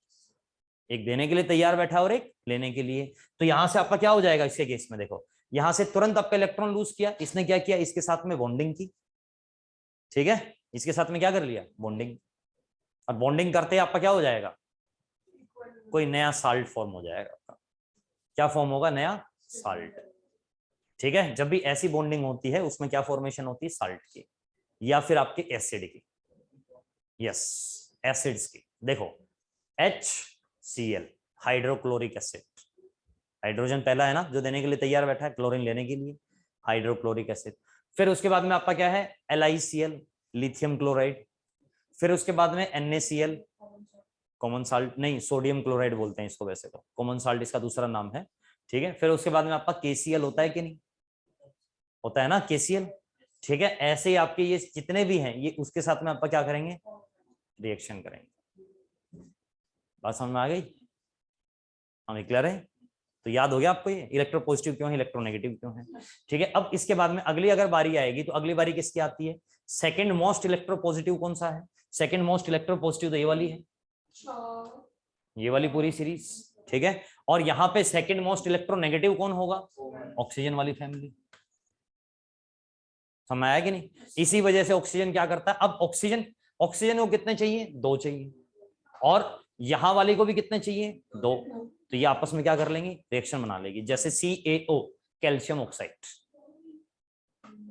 A: एक देने के लिए तैयार बैठा और एक लेने के लिए। तो यहां से आपका क्या हो जाएगा इसके केस में, देखो यहां से तुरंत आपका इलेक्ट्रॉन लूज किया, इसने क्या किया, इसके साथ में बॉन्डिंग की, ठीक है, इसके साथ में क्या कर लिया, बॉन्डिंग। और बॉन्डिंग करते ही आपका क्या हो जाएगा, कोई नया साल्ट फॉर्म हो जाएगा आपका। क्या फॉर्म होगा, नया साल्ट। ठीक है, जब भी ऐसी बॉन्डिंग होती है उसमें क्या फॉर्मेशन होती है, साल्ट की या फिर आपके एसिड की, यस एसिड्स की। देखो HCl हाइड्रोक्लोरिक एसिड, हाइड्रोजन पहला है ना जो देने के लिए तैयार बैठा है, क्लोरीन लेने के लिए, हाइड्रोक्लोरिक एसिड। फिर उसके बाद में आपका क्या है, LiCl लिथियम क्लोराइड। फिर उसके बाद में NaCl कॉमन साल्ट, नहीं सोडियम क्लोराइड बोलते हैं इसको वैसे तो, कॉमन साल्ट इसका दूसरा नाम है, ठीक है। फिर उसके बाद में आपका KCl होता है कि नहीं, होता है ना KCl, ठीक है। ऐसे ही आपके ये जितने भी हैं ये उसके साथ में आपका क्या करेंगे, रिएक्शन करेंगे। बात समझ में आ गई, हम क्लियर है। तो याद हो गया आपको ये इलेक्ट्रोपॉजिटिव क्यों है, इलेक्ट्रोनेगेटिव क्यों है, ठीक है। अब इसके बाद में अगली अगर बारी आएगी तो अगली बारी किसकी आती है, सेकंड मोस्ट इलेक्ट्रोपॉजिटिव कौन सा है, सेकंड मोस्ट इलेक्ट्रोपॉजिटिव तो ये वाली है, ये वाली पूरी सीरीज, ठीक है। और यहाँ पे सेकंड मोस्ट इलेक्ट्रोनेगेटिव कौन होगा, ऑक्सीजन वाली फैमिली। समझ आया कि नहीं। इसी वजह से ऑक्सीजन क्या करता है, अब ऑक्सीजन, ऑक्सीजन को कितने चाहिए, 2 चाहिए, और यहां वाले को भी कितने चाहिए, 2। तो ये आपस में क्या कर लेंगे, रिएक्शन बना लेगी, जैसे CaO कैल्शियम ऑक्साइड,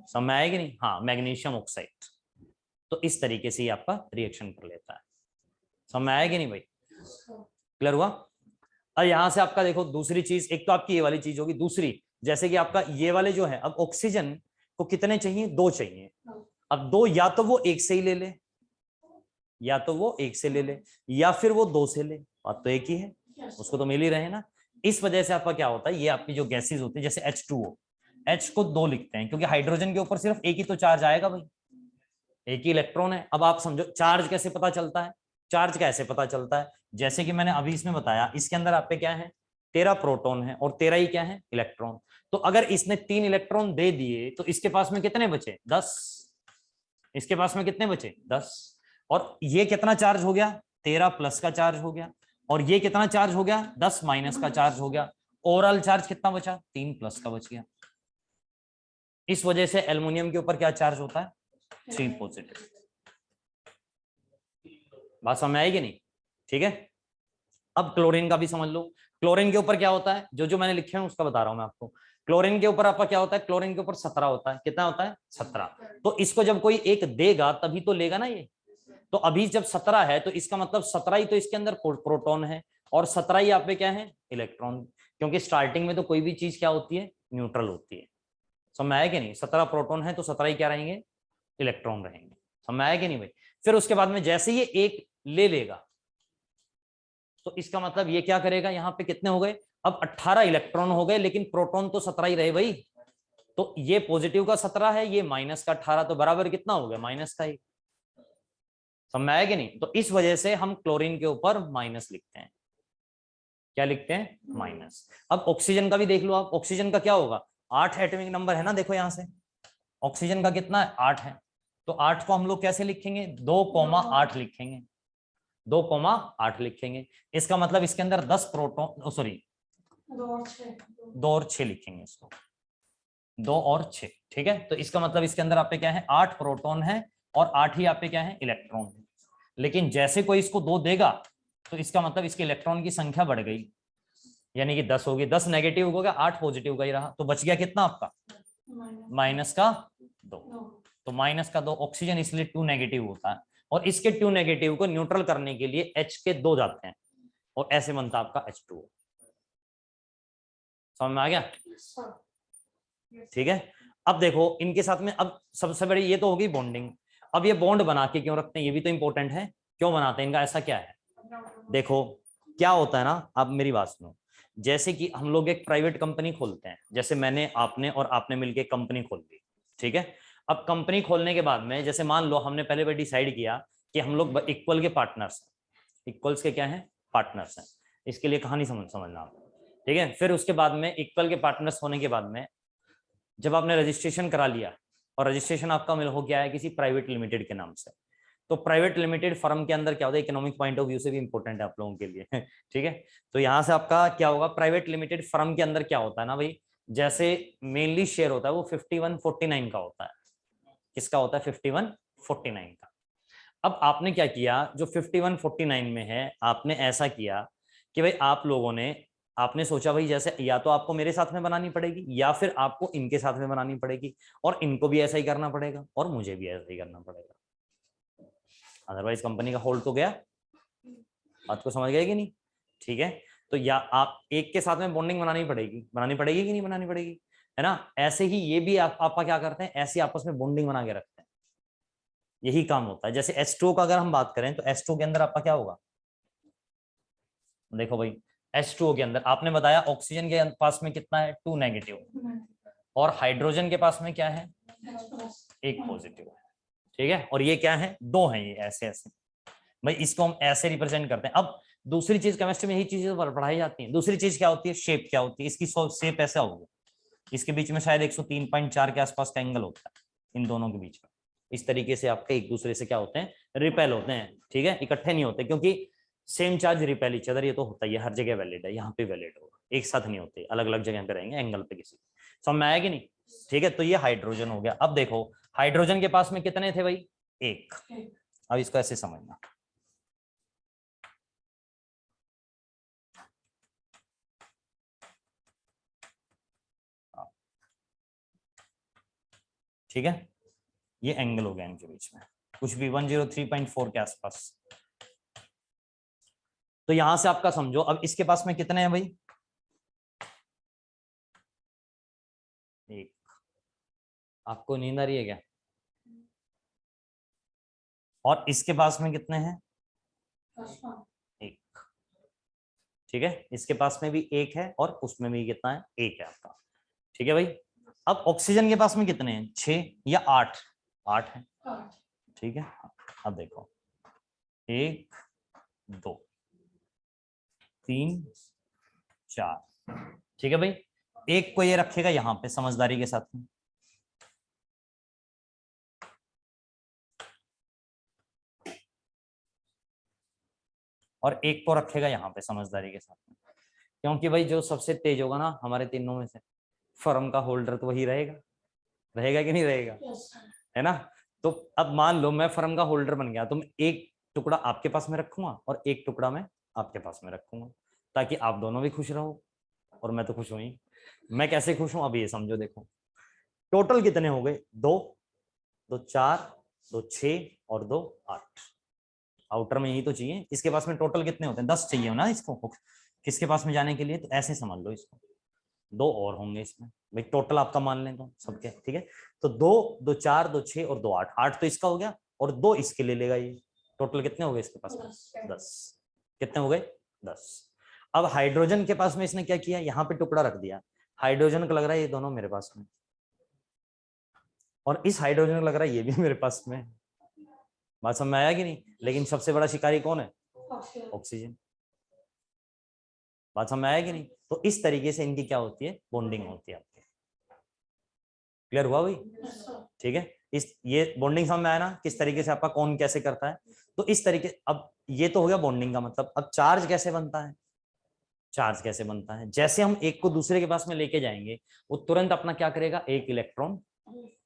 A: समझ आएगी नहीं, हाँ मैग्नीशियम ऑक्साइड। तो इस तरीके से ये आपका रिएक्शन कर लेता है, समझ आएगी नहीं भाई, क्लियर हुआ। और यहां से आपका देखो दूसरी चीज, एक तो आपकी ये वाली चीज होगी, दूसरी जैसे कि आपका ये वाले जो है, अब ऑक्सीजन को कितने चाहिए, 2 चाहिए। अब 2 या तो वो एक से ही ले ले, या तो वो एक से ले ले, या फिर वो 2 से ले, बात तो एक ही है, उसको तो मिल ही रहे ना। इस वजह से आपका क्या होता है, ये आपकी जो गैसेज होती है जैसे H2O, H को 2 लिखते हैं क्योंकि हाइड्रोजन के ऊपर सिर्फ एक ही तो चार्ज आएगा भाई, एक ही इलेक्ट्रॉन है। अब आप समझो चार्ज कैसे पता चलता है, चार्ज कैसे पता चलता है, जैसे कि मैंने अभी इसमें बताया, इसके अंदर आप पे क्या है, 13 प्रोटॉन है और 13 ही क्या है, इलेक्ट्रॉन। तो अगर इसने 3 इलेक्ट्रॉन दे दिए तो इसके पास में कितने बचे, 10, इसके पास में कितने बचे, 10। और ये कितना चार्ज हो गया, 13 प्लस का चार्ज हो गया, और ये कितना चार्ज हो गया, 10 माइनस का चार्ज हो गया। ओवरऑल चार्ज कितना बचा, 3 प्लस का बच गया। इस वजह से एल्युमिनियम के ऊपर क्या चार्ज होता है, 3 पॉजिटिव। बात समझ आएगी नहीं, ठीक है। अब क्लोरीन का भी समझ लो, क्लोरीन के ऊपर क्या होता है, जो जो मैंने लिखे हैं उसका बता रहा हूं मैं आपको। क्लोरीन के ऊपर आपका क्या होता है, क्लोरीन के ऊपर 17 होता है, कितना होता है, 17। तो इसको जब कोई एक देगा तभी तो लेगा ना ये, तो अभी जब 17 है तो इसका मतलब 17 ही तो इसके अंदर प्रोटॉन है और 17 ही आप पे क्या है, इलेक्ट्रॉन, क्योंकि स्टार्टिंग में तो कोई भी चीज क्या होती है, न्यूट्रल होती है। समझ में आया कि नहीं, 17 प्रोटॉन है तो 17 ही क्या रहेंगे, इलेक्ट्रॉन रहेंगे। समझ में आया कि नहीं भाई। फिर उसके बाद में जैसे ये एक ले लेगा तो इसका मतलब ये क्या करेगा, यहाँ पे कितने हो गए, अब 18 इलेक्ट्रॉन हो गए, लेकिन प्रोटॉन तो 17 ही रहे भाई। तो ये पॉजिटिव का 17 है, ये माइनस का 18, तो बराबर कितना हो गया, माइनस का 1। समझ में आया कि नहीं। तो इस वजह से हम क्लोरीन के ऊपर माइनस लिखते हैं, क्या लिखते हैं, माइनस। अब ऑक्सीजन का भी देख लो आप, ऑक्सीजन का क्या होगा, 8 एटॉमिक नंबर है ना, देखो यहां से ऑक्सीजन का कितना है, 8 है। तो 8 को हम लोग कैसे लिखेंगे, 2,8 लिखेंगे, 2,8 लिखेंगे। इसका मतलब इसके अंदर 10 प्रोटॉन, सॉरी 2 और 6 लिखेंगे इसको, 2 और 6, ठीक है। तो इसका मतलब इसके अंदर आप पे क्या है, 8 प्रोटॉन है और 8 ही आप पे क्या है, इलेक्ट्रॉन है। लेकिन जैसे कोई इसको 2 देगा तो इसका मतलब इसके इलेक्ट्रॉन की संख्या बढ़ गई, यानी कि 10 होगी, 10 नेगेटिव हो गया, 8 पॉजिटिव का ही रहा, तो बच गया कितना आपका, माइनस का 2। तो माइनस का 2 ऑक्सीजन इसलिए 2 नेगेटिव होता है, और इसके 2 नेगेटिव को न्यूट्रल करने के लिए H के 2 जाते हैं और ऐसे बनता है आपका H2O। समझ में आ गया, ठीक है। अब देखो इनके साथ में, अब सबसे बड़ी ये तो होगी बॉन्डिंग। अब ये बॉन्ड बना के क्यों रखते हैं, ये भी तो इंपॉर्टेंट है, क्यों बनाते हैं, इनका ऐसा क्या है। देखो क्या होता है ना, आप मेरी बात सुनो, जैसे कि हम लोग एक प्राइवेट कंपनी खोलते हैं, जैसे मैंने, आपने और आपने मिलके कंपनी खोल ली, ठीक है। अब कंपनी खोलने के बाद में जैसे मान लो हमने पहले डिसाइड किया कि हम लोग इक्वल के पार्टनर्स हैं, इक्वल्स के क्या है, पार्टनर्स हैं। इसके लिए कहानी समझना आप, ठीक है। फिर उसके बाद में इक्वल के पार्टनर्स होने के बाद में जब आपने रजिस्ट्रेशन करा लिया और रजिस्ट्रेशन आपका मिल हो गया है किसी प्राइवेट लिमिटेड के नाम से, तो प्राइवेट लिमिटेड फर्म के अंदर क्या होता है, इकोनॉमिक पॉइंट ऑफ व्यू से भी इंपॉर्टेंट है आप लोगों के लिए ठीक है। तो यहाँ से आपका क्या होगा, प्राइवेट लिमिटेड फर्म के अंदर क्या होता है ना भाई, जैसे मेनली शेयर होता है वो 5149 का होता है। किसका होता है? 5149 का। अब आपने क्या किया, जो 5149 में है आपने ऐसा किया कि भाई आप लोगों ने, आपने सोचा भाई जैसे या तो आपको मेरे साथ में बनानी पड़ेगी या फिर आपको इनके साथ में बनानी पड़ेगी, और इनको भी ऐसा ही करना पड़ेगा और मुझे भी ऐसा ही करना पड़ेगा, अदरवाइज कंपनी का होल्ड तो गया। बात को समझ गए कि नहीं? ठीक है, तो या आप एक के साथ में बॉन्डिंग बनानी पड़ेगी कि नहीं बनानी पड़ेगी, है ना। ऐसे ही ये भी आपका क्या करते हैं, ऐसे आपस में बॉन्डिंग बना के रखते हैं, यही काम होता है। जैसे H2O का अगर हम बात करें तो H2O के अंदर आपका क्या होगा, देखो भाई H2O के अंदर आपने बताया ऑक्सीजन के पास में कितना है, 2 नेगेटिव, और हाइड्रोजन के पास में क्या है, 1 पॉजिटिव है। ठीक है, और ये क्या है, 2 है, ये ऐसे ऐसे भाई, इसको हम ऐसे रिप्रेजेंट करते हैं। अब दूसरी चीज केमिस्ट्री में यही चीजें पढ़ाई जाती हैं। दूसरी चीज क्या होती है, शेप क्या होती है इसकी, शेप ऐसा होगा, इसके बीच में शायद 103.4 के आसपास का एंगल होता है इन दोनों के बीच में। इस तरीके से आपके एक दूसरे से क्या होते हैं, रिपेल होते हैं। ठीक है, इकट्ठे नहीं होते, क्योंकि same charge repel each other, ये तो होता ही है, हर जगह वैलिड है, यहाँ पे वैलिड होगा, एक साथ नहीं होते, अलग अलग जगह पे रहेंगे एंगल पे किसी। समझ में आया कि नहीं? ठीक है, तो ये हाइड्रोजन हो गया। अब देखो हाइड्रोजन के पास में कितने थे भाई, 1। अब इसको ऐसे समझना, ठीक है, ये एंगल हो गया इनके बीच में, कुछ भी 103.4 के आसपास। तो यहां से आपका समझो, अब इसके पास में कितने हैं भाई, 1। आपको नींद आ रही है क्या? और इसके पास में कितने हैं, 1। ठीक है, इसके पास में भी 1 है और उसमें भी कितना है, 1 है आपका। ठीक है भाई, अब ऑक्सीजन के पास में कितने हैं, 6 या 8? 8 है। ठीक है, अब देखो 1 2 3 4। ठीक है भाई, 1 को ये रखेगा यहाँ पे समझदारी के साथ में, और 1 को रखेगा यहाँ पे समझदारी के साथ में, क्योंकि भाई जो सबसे तेज होगा ना हमारे तीनों में से, फर्म का होल्डर तो वही रहेगा, रहेगा कि नहीं रहेगा, है ना। तो अब मान लो मैं फर्म का होल्डर बन गया, तो मैं एक टुकड़ा आपके पास में रखूंगा और एक टुकड़ा मैं आपके पास में रखूंगा, ताकि आप दोनों भी खुश रहो और मैं तो खुश हूं ही। मैं कैसे खुश हूं, अब ये समझो, देखो टोटल कितने हो गए, 2 2 4 2 6 और 2 8। आउटर में यही तो चाहिए, इसके पास में टोटल कितने होते हैं, 10 चाहिए ना इसको, किसके पास में जाने के लिए, तो ऐसे समझ लो इसको, 2 और होंगे इसमें भाई, टोटल आपका मान लें तो सबके। ठीक है, तो 2 2 4 2 6 और 2 8, 8 तो इसका हो गया और 2 इसके ले लेगा ये, टोटल कितने हो गए इसके पास में, 10। कितने हो गए, 10। अब हाइड्रोजन के पास में इसने क्या किया, यहाँ पे टुकड़ा रख दिया, हाइड्रोजन को लग रहा है ये दोनों मेरे पास में, और इस हाइड्रोजन को लग रहा है ये भी मेरे पास में। बात समझ में आया कि नहीं? लेकिन सबसे बड़ा शिकारी कौन है, ऑक्सीजन। बात समझ में आया कि नहीं? तो इस तरीके से इनकी क्या होती है, बॉन्डिंग होती है आपकी। क्लियर हुआ भाई? ठीक है, इस ये बॉन्डिंग समझ में आया ना, किस तरीके से आपका कौन कैसे करता है। तो इस तरीके, अब ये तो हो गया बॉन्डिंग का मतलब। अब चार्ज कैसे बनता है, चार्ज कैसे बनता है, जैसे हम एक को दूसरे के पास में लेके जाएंगे, वो तुरंत अपना क्या करेगा, एक इलेक्ट्रॉन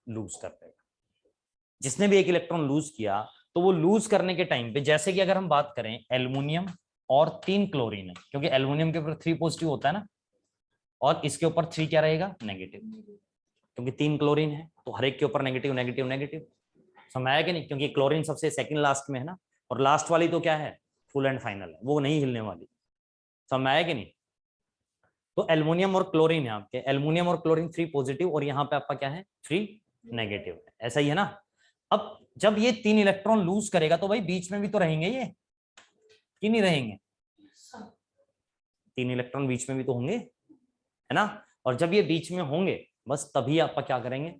A: लूज कर देगा। जिसने भी एक इलेक्ट्रॉन लूज किया, तो वो लूज करने के टाइम पे, जैसे कि अगर हम बात करें एल्युमिनियम और 3 क्लोरीन है, क्योंकि एल्युमिनियम के ऊपर 3 पॉजिटिव होता है ना, और इसके ऊपर 3 क्या रहेगा, नेगेटिव, क्योंकि 3 क्लोरीन है, तो हर एक के ऊपर नेगेटिव नेगेटिव नेगेटिव। समझ आया कि नहीं? क्योंकि क्लोरीन सबसे सेकंड लास्ट में है ना, और लास्ट वाली तो क्या है, फुल एंड फाइनल है, वो नहीं हिलने वाली। समझ आया कि नहीं? तो एल्युमिनियम और क्लोरीन है आपके, एल्युमिनियम और क्लोरीन 3 पॉजिटिव, और यहाँ पे आपका क्या है, 3 नेगेटिव है, ऐसा ही है ना। अब जब ये 3 इलेक्ट्रॉन लूज करेगा, तो भाई बीच में भी तो रहेंगे ये, कि नहीं रहेंगे, 3 इलेक्ट्रॉन बीच में भी तो होंगे, है ना। और जब ये बीच में होंगे, बस तभी आपका क्या करेंगे,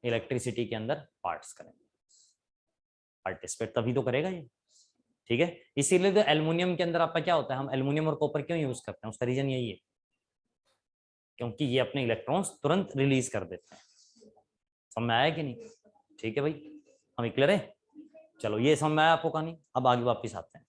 A: इलेक्ट्रिसिटी के अंदर पार्ट्स करेंगे, पार्टिसिपेट तभी तो करेगा ये। ठीक है, इसीलिए तो एल्युमिनियम के अंदर आपका क्या होता है, हम एल्युमिनियम और कॉपर क्यों यूज करते हैं, उसका रीजन यही है, क्योंकि ये अपने इलेक्ट्रॉन्स तुरंत रिलीज कर देते हैं। समझ में आया कि नहीं? ठीक है भाई, हम क्लियर है? चलो ये समझ में आया आपको कहानी। अब आगे वापिस आते हैं।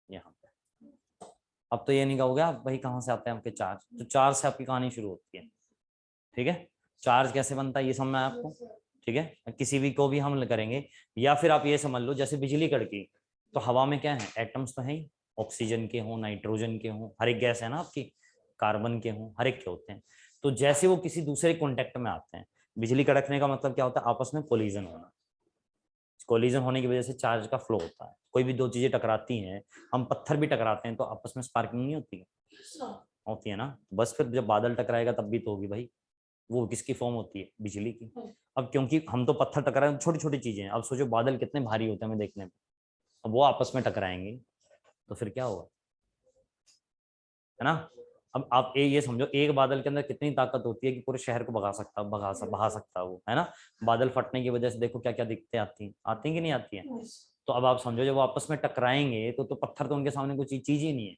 A: यहाँ पे अब तो ये नहीं कहोगे आप भाई कहाँ से आते हैं आपके चार्ज, तो चार्ज से आपकी कहानी शुरू होती है। ठीक है, चार्ज कैसे बनता है ये समझ में आया आपको? ठीक है, किसी भी को भी हम करेंगे, या फिर आप ये समझ लो जैसे बिजली कड़की, तो हवा में क्या है, एटम्स तो है ही, ऑक्सीजन के हों, नाइट्रोजन के हों, हर एक गैस है ना आपकी, कार्बन के हों, हर एक के होते हैं। तो जैसे वो किसी दूसरे कॉन्टेक्ट में आते हैं, बिजली कड़कने का मतलब क्या होता है, आपस में कोलिजन होना। कोलिजन होने की वजह से चार्ज का फ्लो होता है। कोई भी दो चीजें टकराती हैं, हम पत्थर भी टकराते हैं तो आपस में स्पार्किंग नहीं होती है? होती है ना। बस फिर जब बादल टकराएगा तब भी तो होगी भाई। वो किसकी फॉर्म होती है, बिजली की। अब क्योंकि हम तो पत्थर टकराए, छोटी छोटी चीजें हैं, अब सोचो बादल कितने भारी होते हैं हमें देखने में, अब वो आपस में टकराएंगे तो फिर क्या होगा, है ना। अब आप ये समझो, एक बादल के अंदर कितनी ताकत होती है कि पूरे शहर को बहा सकता वो, है ना। बादल फटने की वजह से देखो क्या क्या दिक्कतें आती हैं कि नहीं आती हैं। तो अब आप समझो जब वो आपस में टकराएंगे तो पत्थर तो उनके सामने कोई चीज ही नहीं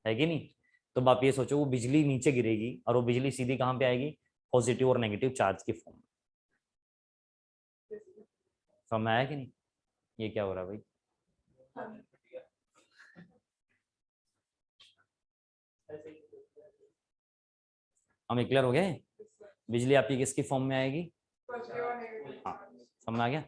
A: है कि नहीं। तो आप ये सोचो वो बिजली नीचे गिरेगी और वो बिजली सीधी कहाँ पे आएगी, पॉजिटिव और नेगेटिव चार्ज की फॉर्म में। समझ में आया कि नहीं? ये क्या हो रहा है भाई? हम क्लियर हो गए? बिजली आपकी किसकी फॉर्म में आएगी? हाँ, समझ में आ गया।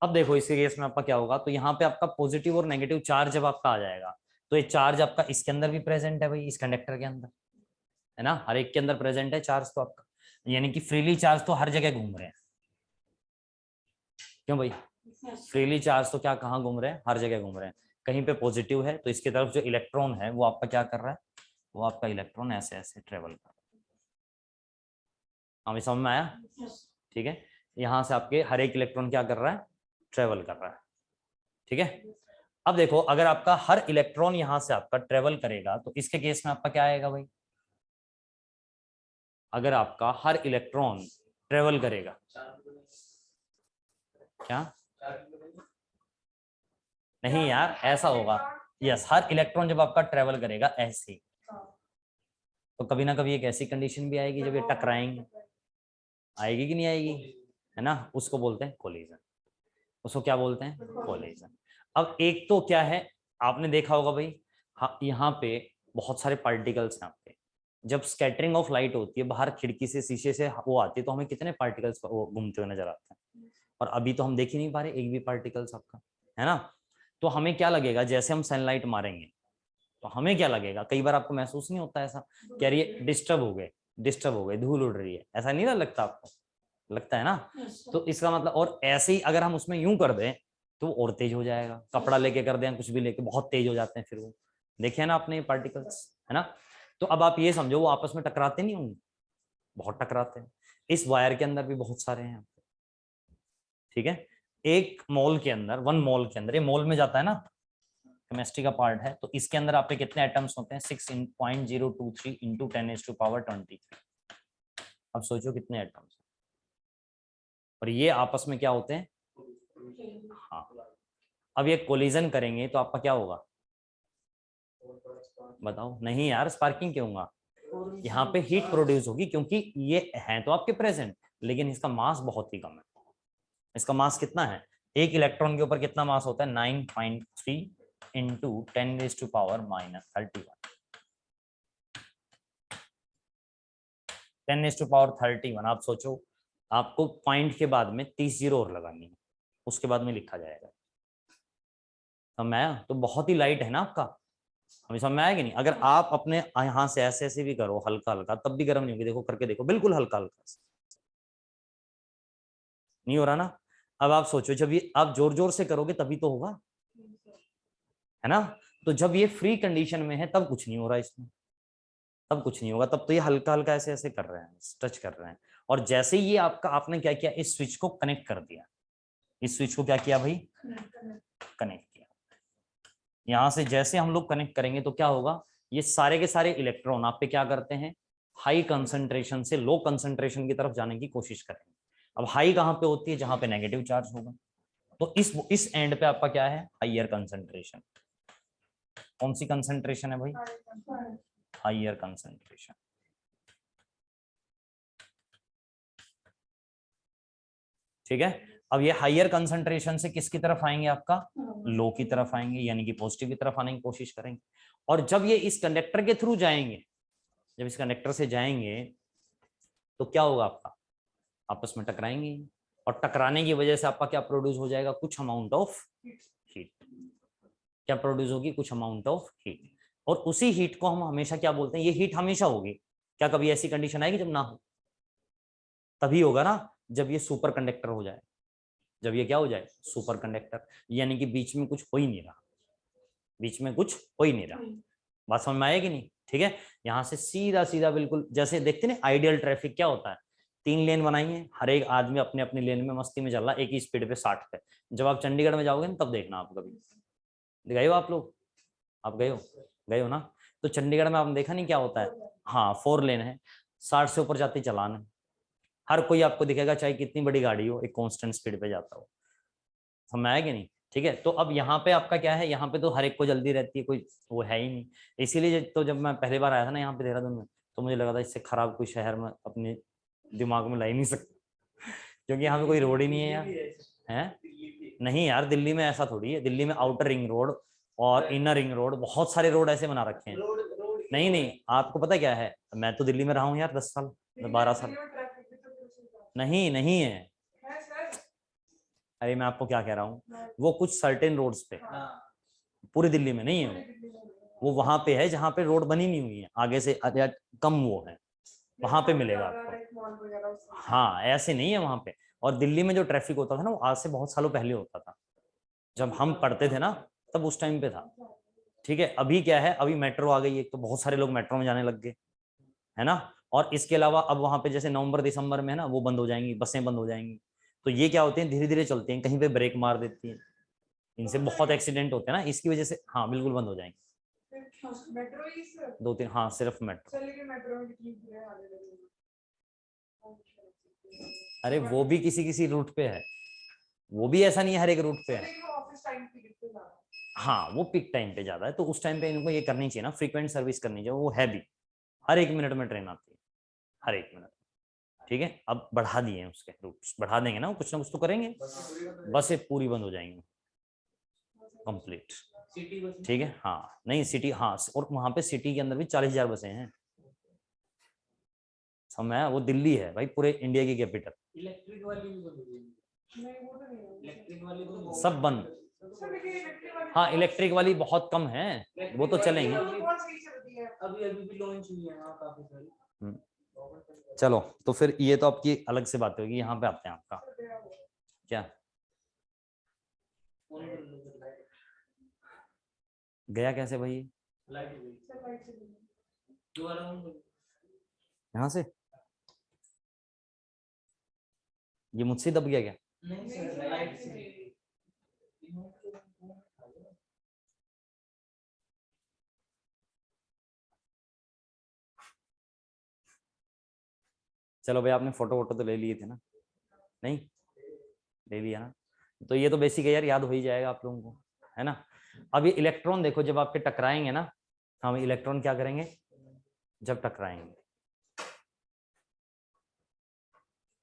A: अब देखो इस केस में आपका क्या होगा, तो यहाँ पे आपका पॉजिटिव और नेगेटिव चार्ज जब आपका आ जाएगा, तो ये चार्ज आपका इसके अंदर भी प्रेजेंट है भाई, इस कंडक्टर के अंदर, है ना, हर एक के अंदर प्रेजेंट है चार्ज तो आपका, यानी कि फ्रीली चार्ज तो हर जगह घूम रहे हैं। क्यों भाई? फ्रीली चार्ज तो क्या कहाँ घूम रहे हैं, हर जगह घूम रहे हैं। कहीं पे पॉजिटिव है तो इसकी तरफ जो इलेक्ट्रॉन है वो आपका क्या कर रहा है, वो आपका इलेक्ट्रॉन ऐसे ऐसे ट्रेवल कर रहा है। हमें समझ में आया? ठीक है, यहाँ से आपके हर एक इलेक्ट्रॉन क्या कर रहा है, ट्रेवल कर रहा है। ठीक है, अब देखो अगर आपका हर इलेक्ट्रॉन यहां से आपका ट्रेवल करेगा तो इसके केस में आपका क्या आएगा भाई, अगर आपका हर इलेक्ट्रॉन ट्रेवल करेगा, क्या नहीं यार ऐसा होगा, यस हर इलेक्ट्रॉन जब आपका ट्रेवल करेगा ऐसे, तो कभी ना कभी एक ऐसी कंडीशन भी आएगी जब ये टकराएंगे, आएगी कि नहीं आएगी, है ना, उसको बोलते हैं कोलिजन। उसको क्या बोलते हैं, कोलिजन। अब एक तो क्या है, आपने देखा होगा भाई, हाँ यहाँ पे बहुत सारे पार्टिकल्स हैं आपके, जब स्कैटरिंग ऑफ लाइट होती है बाहर खिड़की से शीशे से वो आती है तो हमें कितने पार्टिकल्स वो घूमते हुए नजर आते हैं, और अभी तो हम देख ही नहीं पा रहे एक भी पार्टिकल्स आपका, है ना। तो हमें क्या लगेगा, जैसे हम सनलाइट मारेंगे तो हमें क्या लगेगा, कई बार आपको महसूस नहीं होता ऐसा, कह रही है डिस्टर्ब हो गए, धूल उड़ रही है, ऐसा नहीं ना लगता आपको, लगता है ना। तो इसका मतलब, और ऐसे ही अगर हम उसमें यूं कर दें तो और तेज हो जाएगा, कपड़ा लेके कर दें कुछ भी लेके बहुत तेज हो जाते हैं फिर वो, देखे ना आपने पार्टिकल्स, है ना। तो अब आप ये समझो वो आपस में टकराते नहीं होंगे, बहुत टकराते हैं, इस वायर के अंदर भी बहुत सारे हैं। ठीक है, एक मोल के अंदर, 1 मोल के अंदर, ये मोल में जाता है ना, केमिस्ट्री का पार्ट है, तो इसके अंदर आपके कितने एटम्स होते हैं, 6.023 इंटू 10⁻23। अब सोचो कितने एटम्स, और ये आपस में क्या होते हैं, हाँ। अब ये कोलिजन करेंगे तो आपका क्या होगा, बताओ, नहीं यार स्पार्किंग क्यों होगा, यहाँ पे हीट प्रोड्यूस होगी, क्योंकि ये है तो आपके प्रेजेंट, लेकिन इसका मास बहुत ही कम है। इसका मास कितना है, एक इलेक्ट्रॉन के ऊपर कितना मास होता है, 9.3 इंटू 10⁻31। 10⁻31, आप सोचो आपको पॉइंट के बाद में 30 जीरो और लगानी है, उसके बाद में लिखा जाएगा। समझ में आया? तो बहुत ही लाइट है ना आपका, हमें समझ में आया कि नहीं। अगर आप अपने यहाँ से ऐसे ऐसे भी करो हल्का हल्का तब भी गर्म नहीं होगी, देखो करके देखो, बिल्कुल हल्का हल्का नहीं हो रहा ना। अब आप सोचो जब ये आप जोर जोर से करोगे तभी तो होगा, है ना। तो जब ये फ्री कंडीशन में है तब कुछ नहीं हो रहा इसमें, तब कुछ नहीं होगा, तब तो ये हल्का हल्का ऐसे ऐसे कर रहे हैं, टच कर रहे हैं। और जैसे ही ये आपका, आपने क्या किया, इस स्विच को कनेक्ट कर दिया, इस स्विच को क्या किया भाई, कनेक्ट किया। यहां से जैसे हम लोग कनेक्ट करेंगे तो क्या होगा, ये सारे के सारे इलेक्ट्रॉन आप पे क्या करते हैं, हाई कंसंट्रेशन से लो कंसंट्रेशन की तरफ जाने की कोशिश करेंगे। अब हाई कहाँ पे होती है, जहां पे नेगेटिव चार्ज होगा, तो इस एंड पे आपका क्या है, हाइयर कंसंट्रेशन। कौन सी कंसंट्रेशन है भाई, हाइयर कंसंट्रेशन। ठीक है, अब ये हाइयर कंसंट्रेशन से किसकी तरफ आएंगे, आपका लो की तरफ आएंगे, यानी कि पॉजिटिव की तरफ आने की कोशिश करेंगे। और जब ये इस कंडक्टर के थ्रू जाएंगे, जब इस कंडक्टर से जाएंगे तो क्या होगा, आपका आपस में टकराएंगे, और टकराने की वजह से आपका क्या प्रोड्यूस हो जाएगा, कुछ अमाउंट ऑफ हीट। क्या प्रोड्यूस होगी, कुछ अमाउंट ऑफ हीट। और उसी हीट को हम हमेशा क्या बोलते हैं, ये हीट हमेशा होगी। क्या कभी ऐसी कंडीशन आएगी जब ना हो? तभी होगा ना जब ये सुपर कंडक्टर हो जाए, जब ये क्या हो जाए, सुपर कंडक्टर, यानी कि बीच में कुछ हो ही नहीं रहा, बीच में कुछ हो ही नहीं रहा। बात समझ में आएगी नहीं? ठीक है, यहाँ से सीधा सीधा बिल्कुल जैसे देखते ना आइडियल ट्रैफिक क्या होता है, 3 लेन बनाई है, हर एक आदमी अपने अपने लेन में मस्ती में चल रहा है, एक ही स्पीड पे 60 पे। जब आप चंडीगढ़ में जाओगे ना तब देखना, आप कभी गए हो आप लोग, आप गए हो ना, तो चंडीगढ़ में आपने देखा नहीं क्या होता है, हाँ 4 लेन है, 60 से ऊपर जाती चलान है, हर कोई आपको दिखेगा चाहे कितनी बड़ी गाड़ी हो, एक कांस्टेंट स्पीड पे जाता हो। समझ आया कि नहीं? ठीक है, तो अब यहाँ पे आपका क्या है, यहाँ पे तो हर एक को जल्दी रहती है, कोई वो है ही नहीं। इसीलिए तो जब मैं पहली बार आया था ना यहाँ पे देहरादून में, तो मुझे लगा था इससे खराब कोई शहर में अपने दिमाग में ला ही नहीं सकता, क्योंकि यहाँ पे कोई रोड ही नहीं है यार। है नहीं यार, दिल्ली में ऐसा थोड़ी है, दिल्ली में आउटर रिंग रोड और इनर रिंग रोड, बहुत सारे रोड ऐसे बना रखे हैं। नहीं नहीं, आपको पता क्या है, मैं तो दिल्ली में रहा हूँ यार 10 साल, 12 साल। नहीं नहीं है, अरे मैं आपको क्या कह रहा हूँ, वो कुछ सर्टेन रोड्स पे, पूरी दिल्ली में नहीं है वो वहां पे है जहाँ पे रोड बनी नहीं हुई है, आगे से कम वो है, वहां पे मिलेगा आपको। हाँ ऐसे नहीं है वहां पे। और दिल्ली में जो ट्रैफिक होता था ना, वो आज से बहुत सालों पहले होता था, जब हम पढ़ते थे ना तब उस टाइम पे था। ठीक है, अभी क्या है, अभी मेट्रो आ गई है तो बहुत सारे लोग मेट्रो में जाने लग गए, है ना। और इसके अलावा अब वहां पे जैसे नवंबर दिसंबर में ना वो बंद हो जाएंगी, बसें बंद हो जाएंगी, तो ये क्या होते हैं, धीरे धीरे चलते हैं, कहीं पे ब्रेक मार देती हैं, इनसे बहुत एक्सीडेंट होते हैं ना, इसकी वजह से हाँ बिल्कुल बंद हो जाएंगे। मेट्रो ही 2-3, हाँ सिर्फ मेट्रो। अरे वो भी किसी किसी रूट पे है, वो भी ऐसा नहीं है हर एक रूट पे है। हाँ वो पिक टाइम पे ज्यादा है, तो उस टाइम पे इनको ये करनी चाहिए ना, फ्रीक्वेंट सर्विस करनी चाहिए, वो है भी, हर 1 मिनट में ट्रेन आती है, हर 1 मिनट। ठीक है, अब बढ़ा दिए हैं उसके रूट्स, बढ़ा देंगे ना कुछ तो करेंगे, बसें पूरी बंद हो जाएंगी कंप्लीट। ठीक है, हाँ नहीं सिटी, हाँ और वहां पे सिटी के अंदर भी 40,000 बसें हैं। समय वो दिल्ली है भाई, पूरे इंडिया की कैपिटल। इलेक्ट्रिक वाली भी बंद, इलेक्ट्रिक वाली तो सब बंद। हाँ इलेक्ट्रिक वाली बहुत कम है, वो तो चलेंगे। अभी अभी भी लॉन्च हुई है काफी सारी। चलो तो फिर ये तो आपकी अलग से बात होगी, यहाँ पे आते हैं आपका क्या गया कैसे भाई, यहाँ से ये मुझसे दब गया क्या? नहीं सर, लाइट से। चलो भाई, आपने फोटो वोटो तो ले लिए थे ना? नहीं ले लिया ना, तो ये तो बेसिक है यार, याद हो ही जाएगा आप लोगों को, है ना। अब ये इलेक्ट्रॉन देखो, जब आपके टकराएंगे ना, हम इलेक्ट्रॉन क्या करेंगे जब टकराएंगे,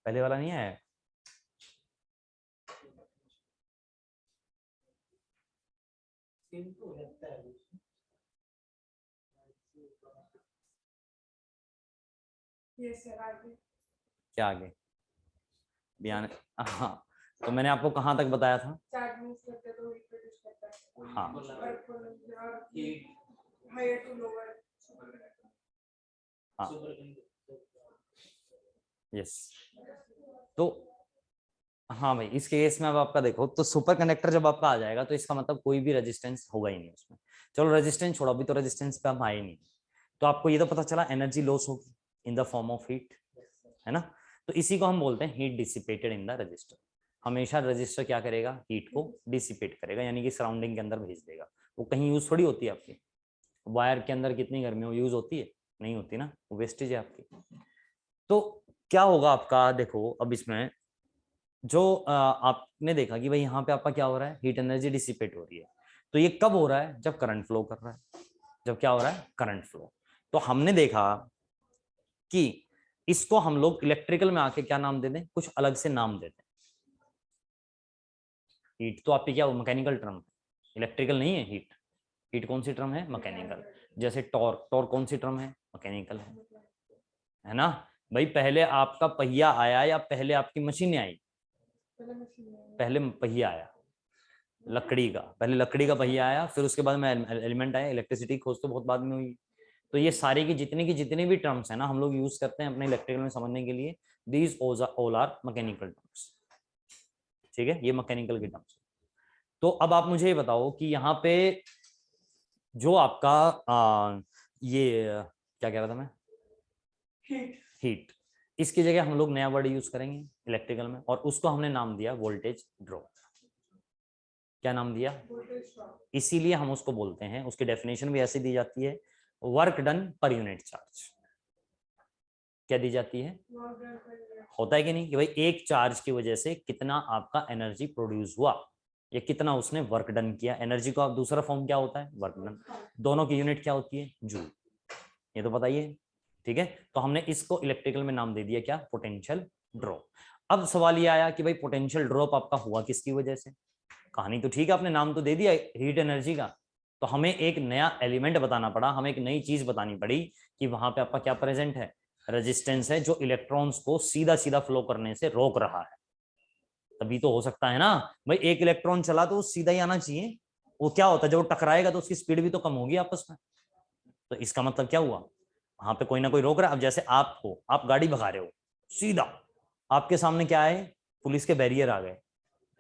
A: पहले वाला नहीं है, क्या आगे बयान, हाँ तो मैंने आपको कहाँ तक बताया था, हाँ हाँ यस। तो हाँ भाई, इस केस में अब आपका देखो, तो सुपर कंडक्टर जब आपका आ जाएगा तो इसका मतलब कोई भी रेजिस्टेंस होगा ही नहीं उसमें। चलो रेजिस्टेंस छोड़ो, अभी तो रेजिस्टेंस पे हम आए नहीं, तो आपको ये तो पता चला एनर्जी लॉस होगी in the form of heat, है ना। तो इसी को हम बोलते हैं heat dissipated in the register. हमेशा रजिस्टर क्या करेगा, हीट को डिसिपेट करेगा, यानी कि सराउंडिंग के अंदर भेज देगा, वो कहीं यूज थोड़ी होती है आपकी, वायर के अंदर कितनी गर्मी हो यूज होती है, नहीं होती ना, वो वेस्टेज है आपकी। तो क्या होगा आपका, देखो अब इसमें जो आपने देखा कि भाई यहाँ पे आपका क्या हो रहा है, हीट एनर्जी डिसिपेट हो रही है, तो ये कब हो रहा है, जब करंट फ्लो कर रहा है, जब क्या हो रहा है, करंट फ्लो। तो हमने देखा कि इसको हम लोग इलेक्ट्रिकल में आके क्या नाम दे दें, कुछ अलग से नाम दे दें। हीट तो आपकी क्या हो, मैकेनिकल टर्म है, इलेक्ट्रिकल नहीं है हीट। हीट कौन सी टर्म है, मैकेनिकल। जैसे टॉर्क, टॉर्क कौन सी टर्म है, मैकेनिकल है ना। भाई पहले आपका पहिया आया या पहले आपकी मशीनें आई, पहले पहिया आया लकड़ी का, पहले लकड़ी का पहिया आया, फिर उसके बाद में एलिमेंट आया, इलेक्ट्रिसिटी खोज तो बहुत बाद में हुई। तो ये सारी की जितनी भी टर्म्स है ना हम लोग यूज करते हैं अपने इलेक्ट्रिकल में समझने के लिए, these all are mechanical terms. ठीक है, ये मैकेनिकल की टर्म्स। तो अब आप मुझे ये बताओ कि यहाँ पे जो आपका ये क्या कह रहा था मैं, हीट, इसकी जगह हम लोग नया वर्ड यूज करेंगे इलेक्ट्रिकल में, और उसको हमने नाम दिया वोल्टेज ड्रॉप। क्या नाम दिया, इसीलिए हम उसको बोलते हैं, उसकी डेफिनेशन भी ऐसी दी जाती है, work done per unit charge. क्या दी जाती है, होता है कि नहीं, कि भाई एक चार्ज की वजह से कितना आपका एनर्जी प्रोड्यूस हुआ, या कितना उसने वर्क डन किया। एनर्जी का दूसरा फॉर्म क्या होता है, वर्क डन। दोनों की यूनिट क्या होती है, जूल। ये तो बताइए। ठीक है, तो हमने इसको इलेक्ट्रिकल में नाम दे दिया क्या, पोटेंशियल ड्रॉप। अब सवाल ये आया कि भाई पोटेंशियल ड्रॉप आपका हुआ किसकी वजह से। कहानी तो ठीक है, आपने नाम तो दे दिया हीट एनर्जी का, तो हमें एक नया एलिमेंट बताना पड़ा, हमें एक नई चीज बतानी पड़ी कि वहां पे आपका क्या प्रेजेंट है, रेजिस्टेंस है, जो इलेक्ट्रॉन्स को सीधा सीधा फ्लो करने से रोक रहा है। तभी तो हो सकता है ना भाई, एक इलेक्ट्रॉन चला तो वो सीधा ही आना चाहिए, वो क्या होता है जब वो टकराएगा तो उसकी स्पीड भी तो कम होगी आपस में। तो इसका मतलब क्या हुआ, वहां पे कोई ना कोई रोक रहा है। अब जैसे आपको, आप गाड़ी भगा रहे हो सीधा, आपके सामने क्या है, पुलिस के बैरियर आ गए,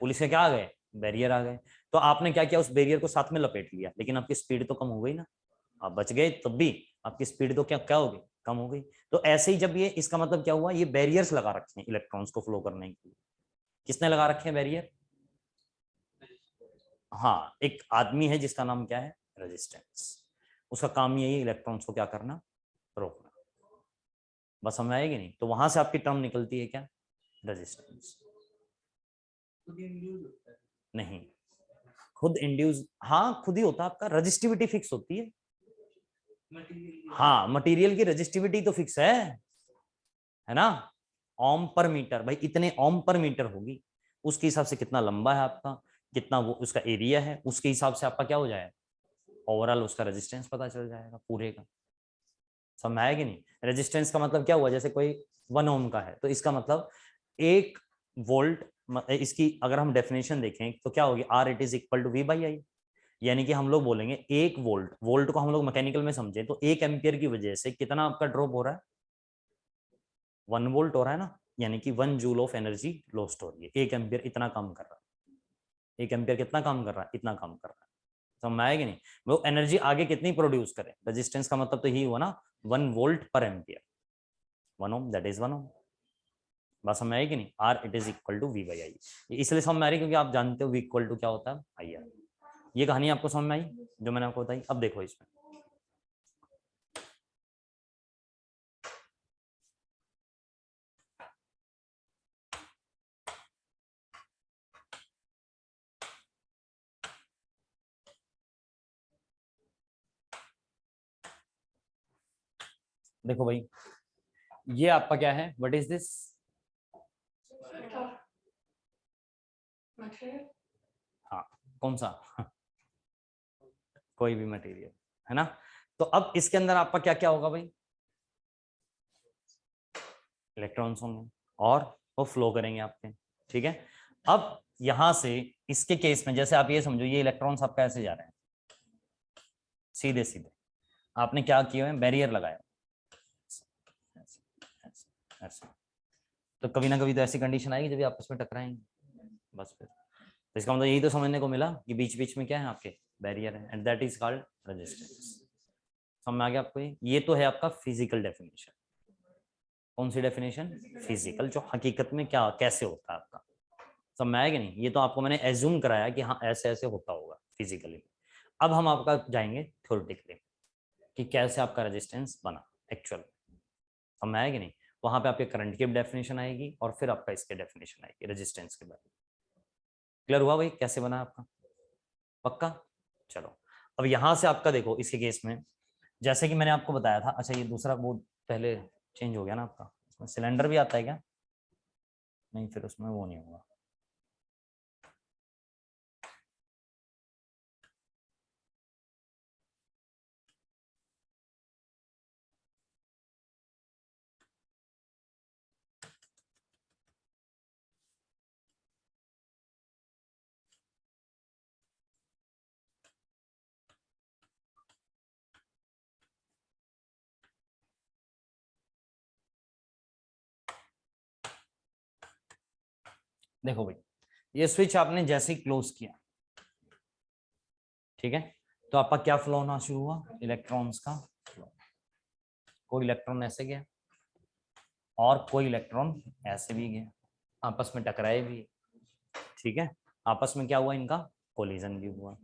A: पुलिस के क्या आ गए, बैरियर आ गए। तो आपने क्या किया, उस बैरियर को साथ में लपेट लिया, लेकिन आपकी स्पीड तो कम हो गई ना, आप बच गए तब भी, आपकी स्पीड तो क्या क्या हो गई, कम हो गई। तो ऐसे ही जब ये, इसका मतलब क्या हुआ, ये बैरियर्स लगा रखे हैं इलेक्ट्रॉन्स को फ्लो करने के लिए। किसने लगा रखे हैं बैरियर, हाँ एक आदमी है जिसका नाम क्या है, रेजिस्टेंस। उसका काम यही है इलेक्ट्रॉन्स को क्या करना, रोकना। बस समझ आएगी नहीं, तो वहां से आपकी टर्म निकलती है क्या, रेजिस्टेंस। नहीं, खुद इंड्यूस, हाँ खुद ही होता है, आपका रजिस्टिविटी फिक्स होती है। हाँ मटेरियल की रजिस्टिविटी तो फिक्स है ना। ओम पर मीटर, भाई इतने ओम पर मीटर होगी, उसके हिसाब से कितना लंबा है आपका, कितना वो उसका एरिया है, उसके हिसाब से आपका क्या हो जाएगा, ओवरऑल उसका रेजिस्टेंस पता चल जाएगा पूरे का। समझ में आया कि नहीं। रेजिस्टेंस का मतलब क्या हुआ, जैसे कोई 1 ओम का है तो इसका मतलब 1 वोल्ट, इसकी अगर हम डेफिनेशन देखें तो क्या होगी, R it is equal to V by I. यानी कि हम लोग बोलेंगे 1 वोल्ट, वोल्ट को हम लोग मैकेनिकल में समझे तो 1 एम्पियर की वजह से कितना आपका ड्रॉप हो रहा है, 1 वोल्ट हो रहा है ना, यानी कि 1 जूल ऑफ एनर्जी लॉस्ट हो रही है। 1 एम्पियर इतना काम कर रहा है, 1 एम्पियर कितना काम कर रहा है, इतना काम कर रहा है। समझ में आएगी नहीं, वो एनर्जी आगे कितनी प्रोड्यूस करे, रेजिस्टेंस का मतलब तो यही हुआ ना, 1 वोल्ट पर ampere, 1 ohm that is 1 ohm. बात समझ में आएगी नहीं, R it is equal to V by I. इसलिए समझ में आ रही क्योंकि आप जानते हो वी इक्वल टू क्या होता है, आई आर। ये कहानी आपको समझ में आई जो मैंने आपको बताई। अब देखो इसमें, देखो भाई ये आपका क्या है, व्हाट इज दिस, हाँ कौन सा कोई भी मटेरियल है ना। तो अब इसके अंदर आपका क्या क्या होगा भाई, इलेक्ट्रॉन्स होंगे और वो फ्लो करेंगे आपके। ठीक है, अब यहां से इसके केस में जैसे आप ये समझो, ये इलेक्ट्रॉन्स आपका ऐसे जा रहे हैं सीधे सीधे, आपने क्या किया है, बैरियर लगाया ऐसे। तो कभी ना कभी तो ऐसी कंडीशन आएगी जब आपस में टकराएंगे, बस फिर तो इसका मतलब यही तो समझने को मिला कि बीच बीच में क्या है आपके, बैरियर है, and that is called resistance. समझ में आ गया आपको, ये तो है आपका फिजिकल डेफिनेशन। कौन सी डेफिनेशन, फिजिकल, जो हकीकत में क्या कैसे होता है आपका। समझ में आया कि नहीं, ये तो आपको मैंने एज्यूम कराया कि हाँ ऐसे ऐसे होता होगा फिजिकली। अब हम आपका जाएंगे थ्योरेटिकली कि कैसे आपका रेजिस्टेंस बना एक्चुअल। समझ में आया कि नहीं। वहां पे आपके करंट की डेफिनेशन आएगी और फिर आपका इसके डेफिनेशन आएगी रेजिस्टेंस के बारे में। क्लियर हुआ भाई कैसे बना आपका? पक्का? चलो अब यहां से आपका देखो इसके केस में जैसे कि मैंने आपको बताया था। अच्छा ये दूसरा बोर्ड पहले चेंज हो गया ना आपका, इसमें सिलेंडर भी आता है क्या? नहीं फिर उसमें वो नहीं होगा। देखो भाई ये स्विच आपने जैसे ही क्लोज किया, ठीक है, तो आपका क्या फ्लो होना शुरू हुआ? इलेक्ट्रॉन्स का फ्लो। कोई इलेक्ट्रॉन ऐसे गया और कोई इलेक्ट्रॉन ऐसे भी गया, आपस में टकराए भी, ठीक है, आपस में क्या हुआ इनका कोलिजन भी हुआ।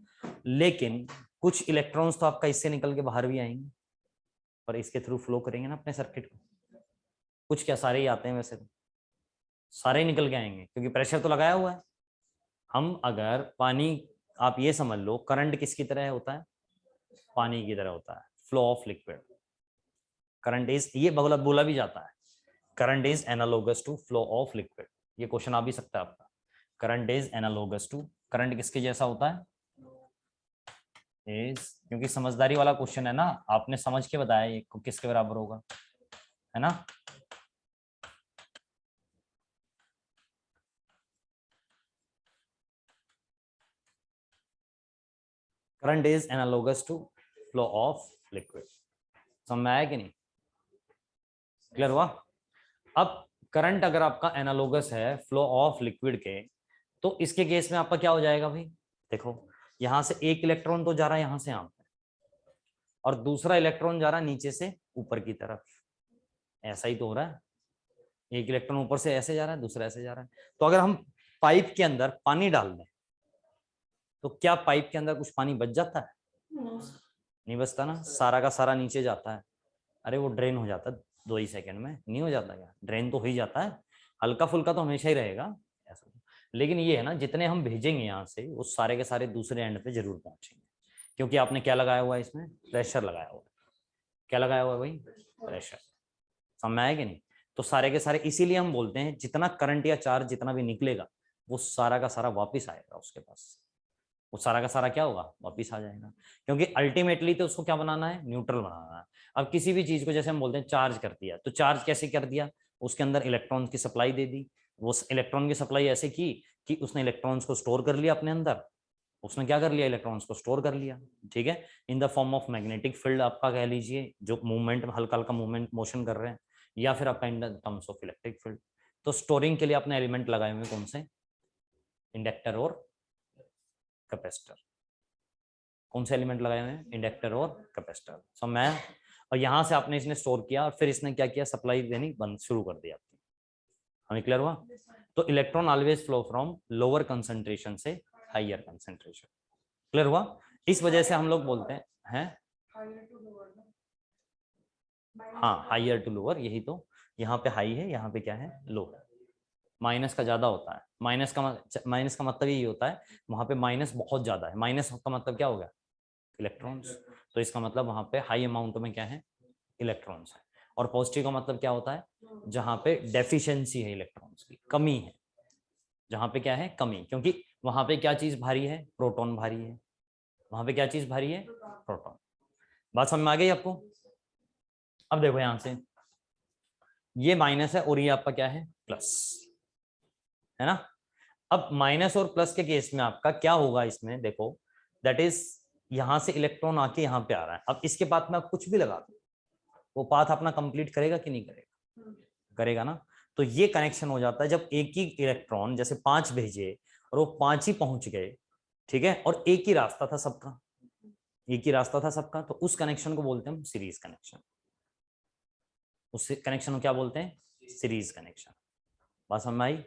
A: लेकिन कुछ इलेक्ट्रॉन्स तो आपका इससे निकल के बाहर भी आएंगे और इसके थ्रू फ्लो करेंगे ना अपने सर्किट को। कुछ क्या सारे ही आते हैं वैसे तो, सारे ही निकल के आएंगे क्योंकि प्रेशर तो लगाया हुआ है। हम अगर पानी, आप ये समझ लो करंट किसकी तरह होता है? पानी की तरह होता है, flow of liquid. Current is, ये बोला बोला भी जाता है, current is analogous to flow of liquid. ये क्वेश्चन आ भी सकता है आपका, current is analogous to, current किसके जैसा होता है? इज, क्योंकि समझदारी वाला क्वेश्चन है ना, आपने समझ के बताया ये किसके बराबर होगा, है ना? Current is analogous to flow of liquid. समझ में आया कि नहीं? क्लियर हुआ? अब करंट अगर आपका एनालोगस है फ्लो ऑफ लिक्विड के, तो इसके केस में आपका क्या हो जाएगा भाई? देखो यहां से एक इलेक्ट्रॉन तो जा रहा है यहां से यहां पे, और दूसरा इलेक्ट्रॉन जा रहा है नीचे से ऊपर की तरफ। ऐसा ही तो हो रहा है, एक इलेक्ट्रॉन ऊपर से ऐसे जा रहा है, दूसरा ऐसे जा रहा है। तो अगर हम पाइप के अंदर पानी डाल दें तो क्या पाइप के अंदर कुछ पानी बच जाता है? नहीं बचता ना, सारा का सारा नीचे जाता है। अरे वो ड्रेन हो जाता है 2 ही सेकंड में, नहीं हो जाता क्या? ड्रेन तो हो ही जाता है, हल्का फुल्का तो हमेशा ही रहेगा ऐसा। लेकिन ये है ना, जितने हम भेजेंगे यहाँ से वो सारे के सारे दूसरे एंड पे जरूर पहुंचेंगे, क्योंकि आपने क्या लगाया हुआ है इसमें? प्रेशर लगाया हुआ है। क्या लगाया हुआ है भाई? प्रेशर। समझ में आया कि नहीं? तो सारे के सारे, इसीलिए हम बोलते हैं जितना करंट या चार्ज जितना भी निकलेगा वो सारा का सारा वापिस आएगा उसके पास, वो सारा का सारा क्या होगा? वापिस आ जाएगा। क्योंकि अल्टीमेटली तो उसको क्या बनाना है? न्यूट्रल बनाना है। अब किसी भी चीज को जैसे हम बोलते हैं चार्ज कर दिया, तो चार्ज कैसे कर दिया? उसके अंदर इलेक्ट्रॉन की सप्लाई दे दी। वो इलेक्ट्रॉन की सप्लाई ऐसे की कि उसने इलेक्ट्रॉन्स को स्टोर कर लिया अपने अंदर। उसने क्या कर लिया? इलेक्ट्रॉन्स को स्टोर कर लिया, ठीक है, in the form of magnetic field आपका कह लीजिए, जो मूवमेंट हल्का हल्का मूवमेंट मोशन कर रहे हैं, या फिर आपका in the terms of electric field. तो स्टोरिंग के लिए अपने एलिमेंट लगाए हुए कौन से? इंडक्टर और कैपेसिटर। कौन से एलिमेंट लगाए हुए हैं? इंडक्टर और कैपेसिटर। सब मैं, और यहां से आपने इसने स्टोर किया और फिर इसने क्या किया? सप्लाई देनी बंद शुरू कर दी आपकी। हमें क्लियर हुआ? तो electron always flow from lower concentration से हायर कंसंट्रेशन। क्लियर हुआ? इस वजह से हम लोग बोलते हैं हाँ हाइयर टू लोअर, यही तो, यहाँ पे हाई है, यहाँ पे क्या है? लो है। माइनस का ज्यादा होता है, माइनस का मतलब यही होता है, वहां पे माइनस बहुत ज्यादा है। माइनस का मतलब क्या हो गया? इलेक्ट्रॉन्स। तो इसका मतलब वहां पे हाई अमाउंट में क्या है? इलेक्ट्रॉन्स है। और पॉजिटिव का मतलब क्या होता है? जहां पे डेफिशिएंसी है, इलेक्ट्रॉन्स की कमी है, जहां पे क्या है? कमी। क्योंकि वहां पे क्या चीज भारी है? प्रोटॉन भारी है। वहां पे क्या चीज भारी है? प्रोटॉन। बात समझ में आ गई आपको? अब देखो यहां से, ये माइनस है और ये आपका क्या है? प्लस, है ना? अब माइनस और प्लस के केस में आपका क्या होगा इसमें? देखो दैट इज, यहां से इलेक्ट्रॉन आके यहां पे आ रहा है। अब इसके पाथ में आप कुछ भी लगा दो, वो पाथ अपना कंप्लीट करेगा कि नहीं करेगा? करेगा ना। तो ये कनेक्शन हो जाता है जब एक ही इलेक्ट्रॉन जैसे 5 भेजे और वो 5 ही पहुंच गए, ठीक है, और एक ही रास्ता था सबका, एक ही रास्ता था सबका, तो उस कनेक्शन को बोलते हैं हम सीरीज कनेक्शन। उस कनेक्शन को क्या बोलते हैं? Series connection. बात समझ में आई?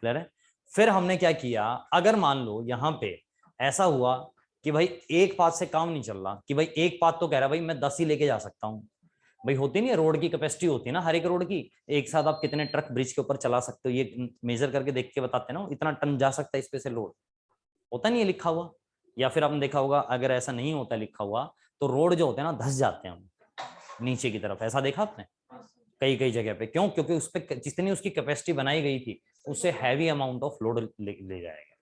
A: क्लियर है? फिर हमने क्या किया, अगर मान लो यहाँ पे ऐसा हुआ कि भाई एक पाथ से काम नहीं चल रहा, कि भाई एक पाथ तो कह रहा है भाई मैं 10 ही लेके जा सकता हूँ, भाई होती नहीं है, रोड की कैपेसिटी होती है ना हर एक रोड की, एक साथ आप कितने ट्रक ब्रिज के ऊपर चला सकते हो, ये मेजर करके देख के बताते हैं ना, इतना टन जा सकता है इस पे से लोड, होता नहीं है लिखा हुआ। या फिर आपने देखा होगा अगर ऐसा नहीं होता लिखा हुआ तो रोड जो होते हैं ना धस जाते हैं हम नीचे की तरफ, ऐसा देखा आपने कई कई जगह पे, क्यों? क्योंकि उस पर जितनी उसकी कैपेसिटी बनाई गई थी उससे हैवी अमाउंट ऑफ लोड ले जाएगा,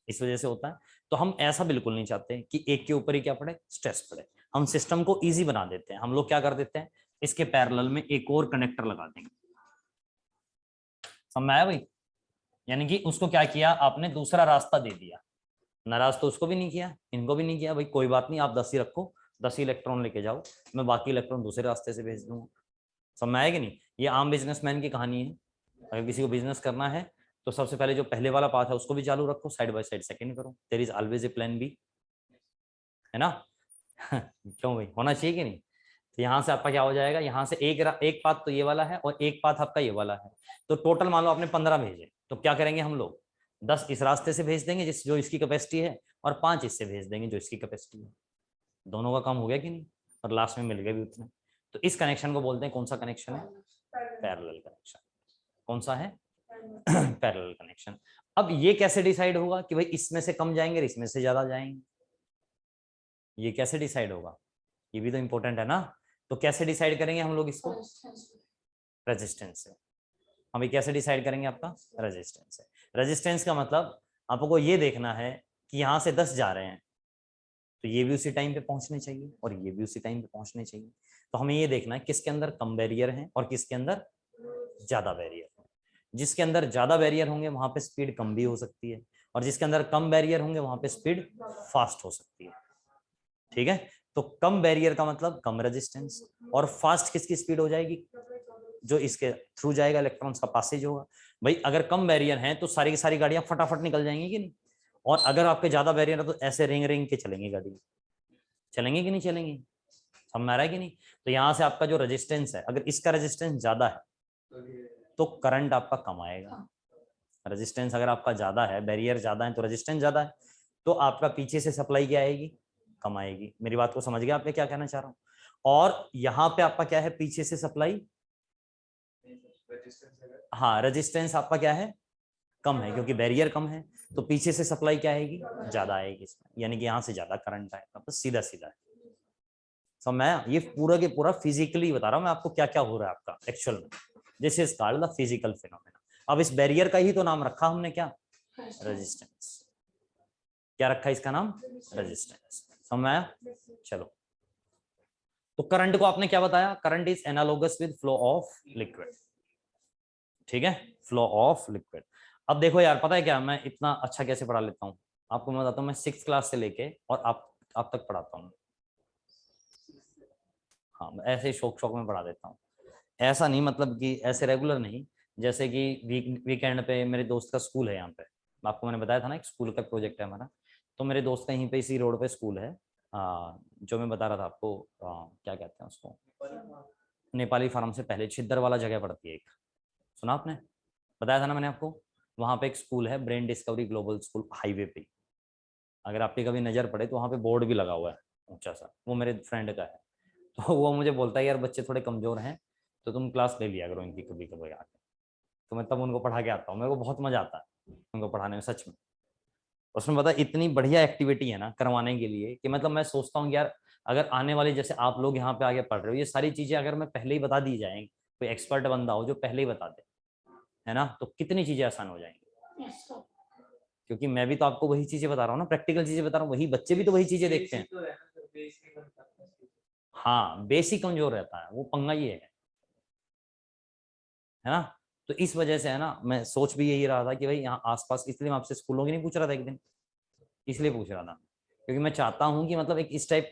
A: इस वजह से होता है। तो हम ऐसा बिल्कुल नहीं चाहते कि एक के ऊपर ही क्या पड़े, स्ट्रेस पड़े। हम सिस्टम को इजी बना देते हैं, हम लोग क्या कर देते हैं, इसके पैरेलल में एक और कनेक्टर लगा देंगे। समझ में आया भाई? यानी कि उसको क्या किया आपने, दूसरा रास्ता दे दिया। नाराज तो उसको भी नहीं किया, इनको भी नहीं किया, भाई कोई बात नहीं, आप 10 ही रखो, 10 ही इलेक्ट्रॉन लेके जाओ, मैं बाकी इलेक्ट्रॉन दूसरे रास्ते से भेज दूंगा। समझ में आया कि नहीं? ये आम बिजनेसमैन की कहानी है। अगर किसी को बिजनेस करना है तो सबसे पहले जो पहले वाला पाथ है उसको भी चालू रखो, साइड बाय साइड सेकंड करो, there is always a plan B, है ना? क्यों भाई, होना चाहिए कि नहीं? तो यहाँ से आपका क्या हो जाएगा, यहाँ से एक पाथ तो ये वाला है और एक पाथ आपका ये वाला है, तो टोटल मान लो आपने 15 भेजे, तो क्या करेंगे हम लोग, 10 इस रास्ते से भेज देंगे जो इसकी कैपेसिटी है, और 5 इससे भेज देंगे जो इसकी कैपेसिटी है। दोनों का काम हो गया कि नहीं? और लास्ट में मिल गया भी उतना। तो इस कनेक्शन को बोलते हैं, कौन सा कनेक्शन है, पैरेलल कनेक्शन। कौन सा है? Parallel connection. अब ये कैसे डिसाइड होगा कि भाई इसमें से कम जाएंगे इसमें से ज्यादा जाएंगे, ये कैसे डिसाइड होगा, ये भी तो इंपॉर्टेंट है ना। तो कैसे डिसाइड करेंगे हम लोग इसको, रेजिस्टेंस से। हम ये कैसे डिसाइड करेंगे, आपका रेजिस्टेंस से। रेजिस्टेंस का मतलब आपको ये देखना है कि यहाँ से 10 जा रहे हैं तो ये भी उसी टाइम पे पहुंचने चाहिए और ये भी उसी टाइम पे पहुंचने चाहिए। तो हमें ये देखना है किसके अंदर कम बैरियर है और किसके अंदर ज्यादा बैरियर है। जिसके अंदर ज्यादा बैरियर होंगे वहां पे स्पीड कम भी हो सकती है, और जिसके अंदर कम बैरियर होंगे वहां पे स्पीड फास्ट हो सकती है। ठीक है, तो कम बैरियर का मतलब कम रेजिस्टेंस, और फास्ट किसकी स्पीड हो जाएगी, जो इसके थ्रू जाएगा, इलेक्ट्रॉन्स का पासेज होगा। भाई अगर कम बैरियर है तो सारी की सारी गाड़ियां फटाफट निकल जाएंगी कि नहीं, और अगर आपके ज्यादा बैरियर है तो ऐसे रिंग रिंग के चलेंगी गाड़ी, चलेंगे कि नहीं चलेंगी? समझ में आ रहा है कि नहीं? तो यहाँ से आपका जो रेजिस्टेंस है, अगर इसका रेजिस्टेंस ज्यादा है तो करंट आपका कम आएगा। रेजिस्टेंस अगर आपका ज्यादा है, बैरियर ज्यादा है तो रेजिस्टेंस ज्यादा है, तो आपका पीछे से सप्लाई क्या आएगी, कम आएगी। मेरी बात को समझ गया आपने क्या कहना चाह रहा हूँ? और यहाँ पे आपका क्या है, पीछे से सप्लाई, हाँ रेजिस्टेंस आपका क्या है, कम है क्योंकि बैरियर कम है, तो पीछे से सप्लाई क्या आएगी, ज्यादा आएगी इसमें, यानी कि यहाँ से ज्यादा करंट आएगा, बस सीधा सीधा है। समझ में आया? ये पूरा के पूरा फिजिकली बता रहा हूँ मैं आपको क्या क्या हो रहा है आपका एक्चुअल में, this is called the physical phenomena. अब इस बैरियर का ही तो नाम रखा हमने, क्या, रेजिस्टेंस। क्या रखा इसका नाम, रेजिस्टेंस। समझ में आया? चलो, तो करंट को आपने क्या बताया, current is analogous with flow of liquid. ठीक है, फ्लो ऑफ लिक्विड। अब देखो यार, पता है क्या, मैं इतना अच्छा कैसे पढ़ा लेता हूँ आपको, मैं बताता हूँ। मैं 6th क्लास से लेके और आप तक पढ़ाता हूँ। हाँ, मैं ऐसे ही शौक शौक में पढ़ा देता हूँ, ऐसा नहीं मतलब कि ऐसे रेगुलर नहीं। जैसे कि वीकेंड पे मेरे दोस्त का स्कूल है यहाँ पे, आपको मैंने बताया था ना, एक स्कूल का प्रोजेक्ट है हमारा, तो मेरे दोस्त का यहीं पे इसी रोड पे स्कूल है, जो मैं बता रहा था आपको, क्या कहते हैं उसको, नेपाली फार्म से पहले छिद्दर वाला जगह पड़ती है एक, सुना आपने, बताया था ना मैंने आपको। वहाँ पे एक स्कूल है, brain discovery global school, highway पे। अगर आपकी कभी नजर पड़े तो वहाँ पे बोर्ड भी लगा हुआ है ऊंचा सा, वो मेरे फ्रेंड का है। तो वो मुझे बोलता है यार बच्चे थोड़े कमजोर हैं तो तुम क्लास ले लिया करो इनकी कभी कभी आके, तो मैं तब उनको पढ़ा के आता हूँ, मेरे को बहुत मजा आता है उनको पढ़ाने में सच में। उसमें पता है इतनी बढ़िया एक्टिविटी है ना करवाने के लिए कि मतलब मैं सोचता हूँ यार, अगर आने वाले जैसे आप लोग यहाँ पे आगे पढ़ रहे हो, ये सारी चीजें अगर मैं पहले ही बता दी जाए, कोई एक्सपर्ट बंदा हो जो पहले ही बता दे, है ना, तो कितनी चीजें आसान हो जाएंगी। क्योंकि मैं भी तो आपको वही चीजें बता रहा हूँ ना, प्रैक्टिकल चीजें बता रहा हूँ, वही बच्चे भी तो वही चीजें देखते हैं। हाँ, बेसिक कमजोर रहता है, वो पंगा ये है ना। तो इस वजह से है ना, मैं सोच भी यही रहा था कि भाई यहाँ आसपास, इसलिए मैं आपसे स्कूलों की नहीं पूछ रहा था एक दिन, इसलिए पूछ रहा था क्योंकि मैं चाहता हूँ कि मतलब एक इस टाइप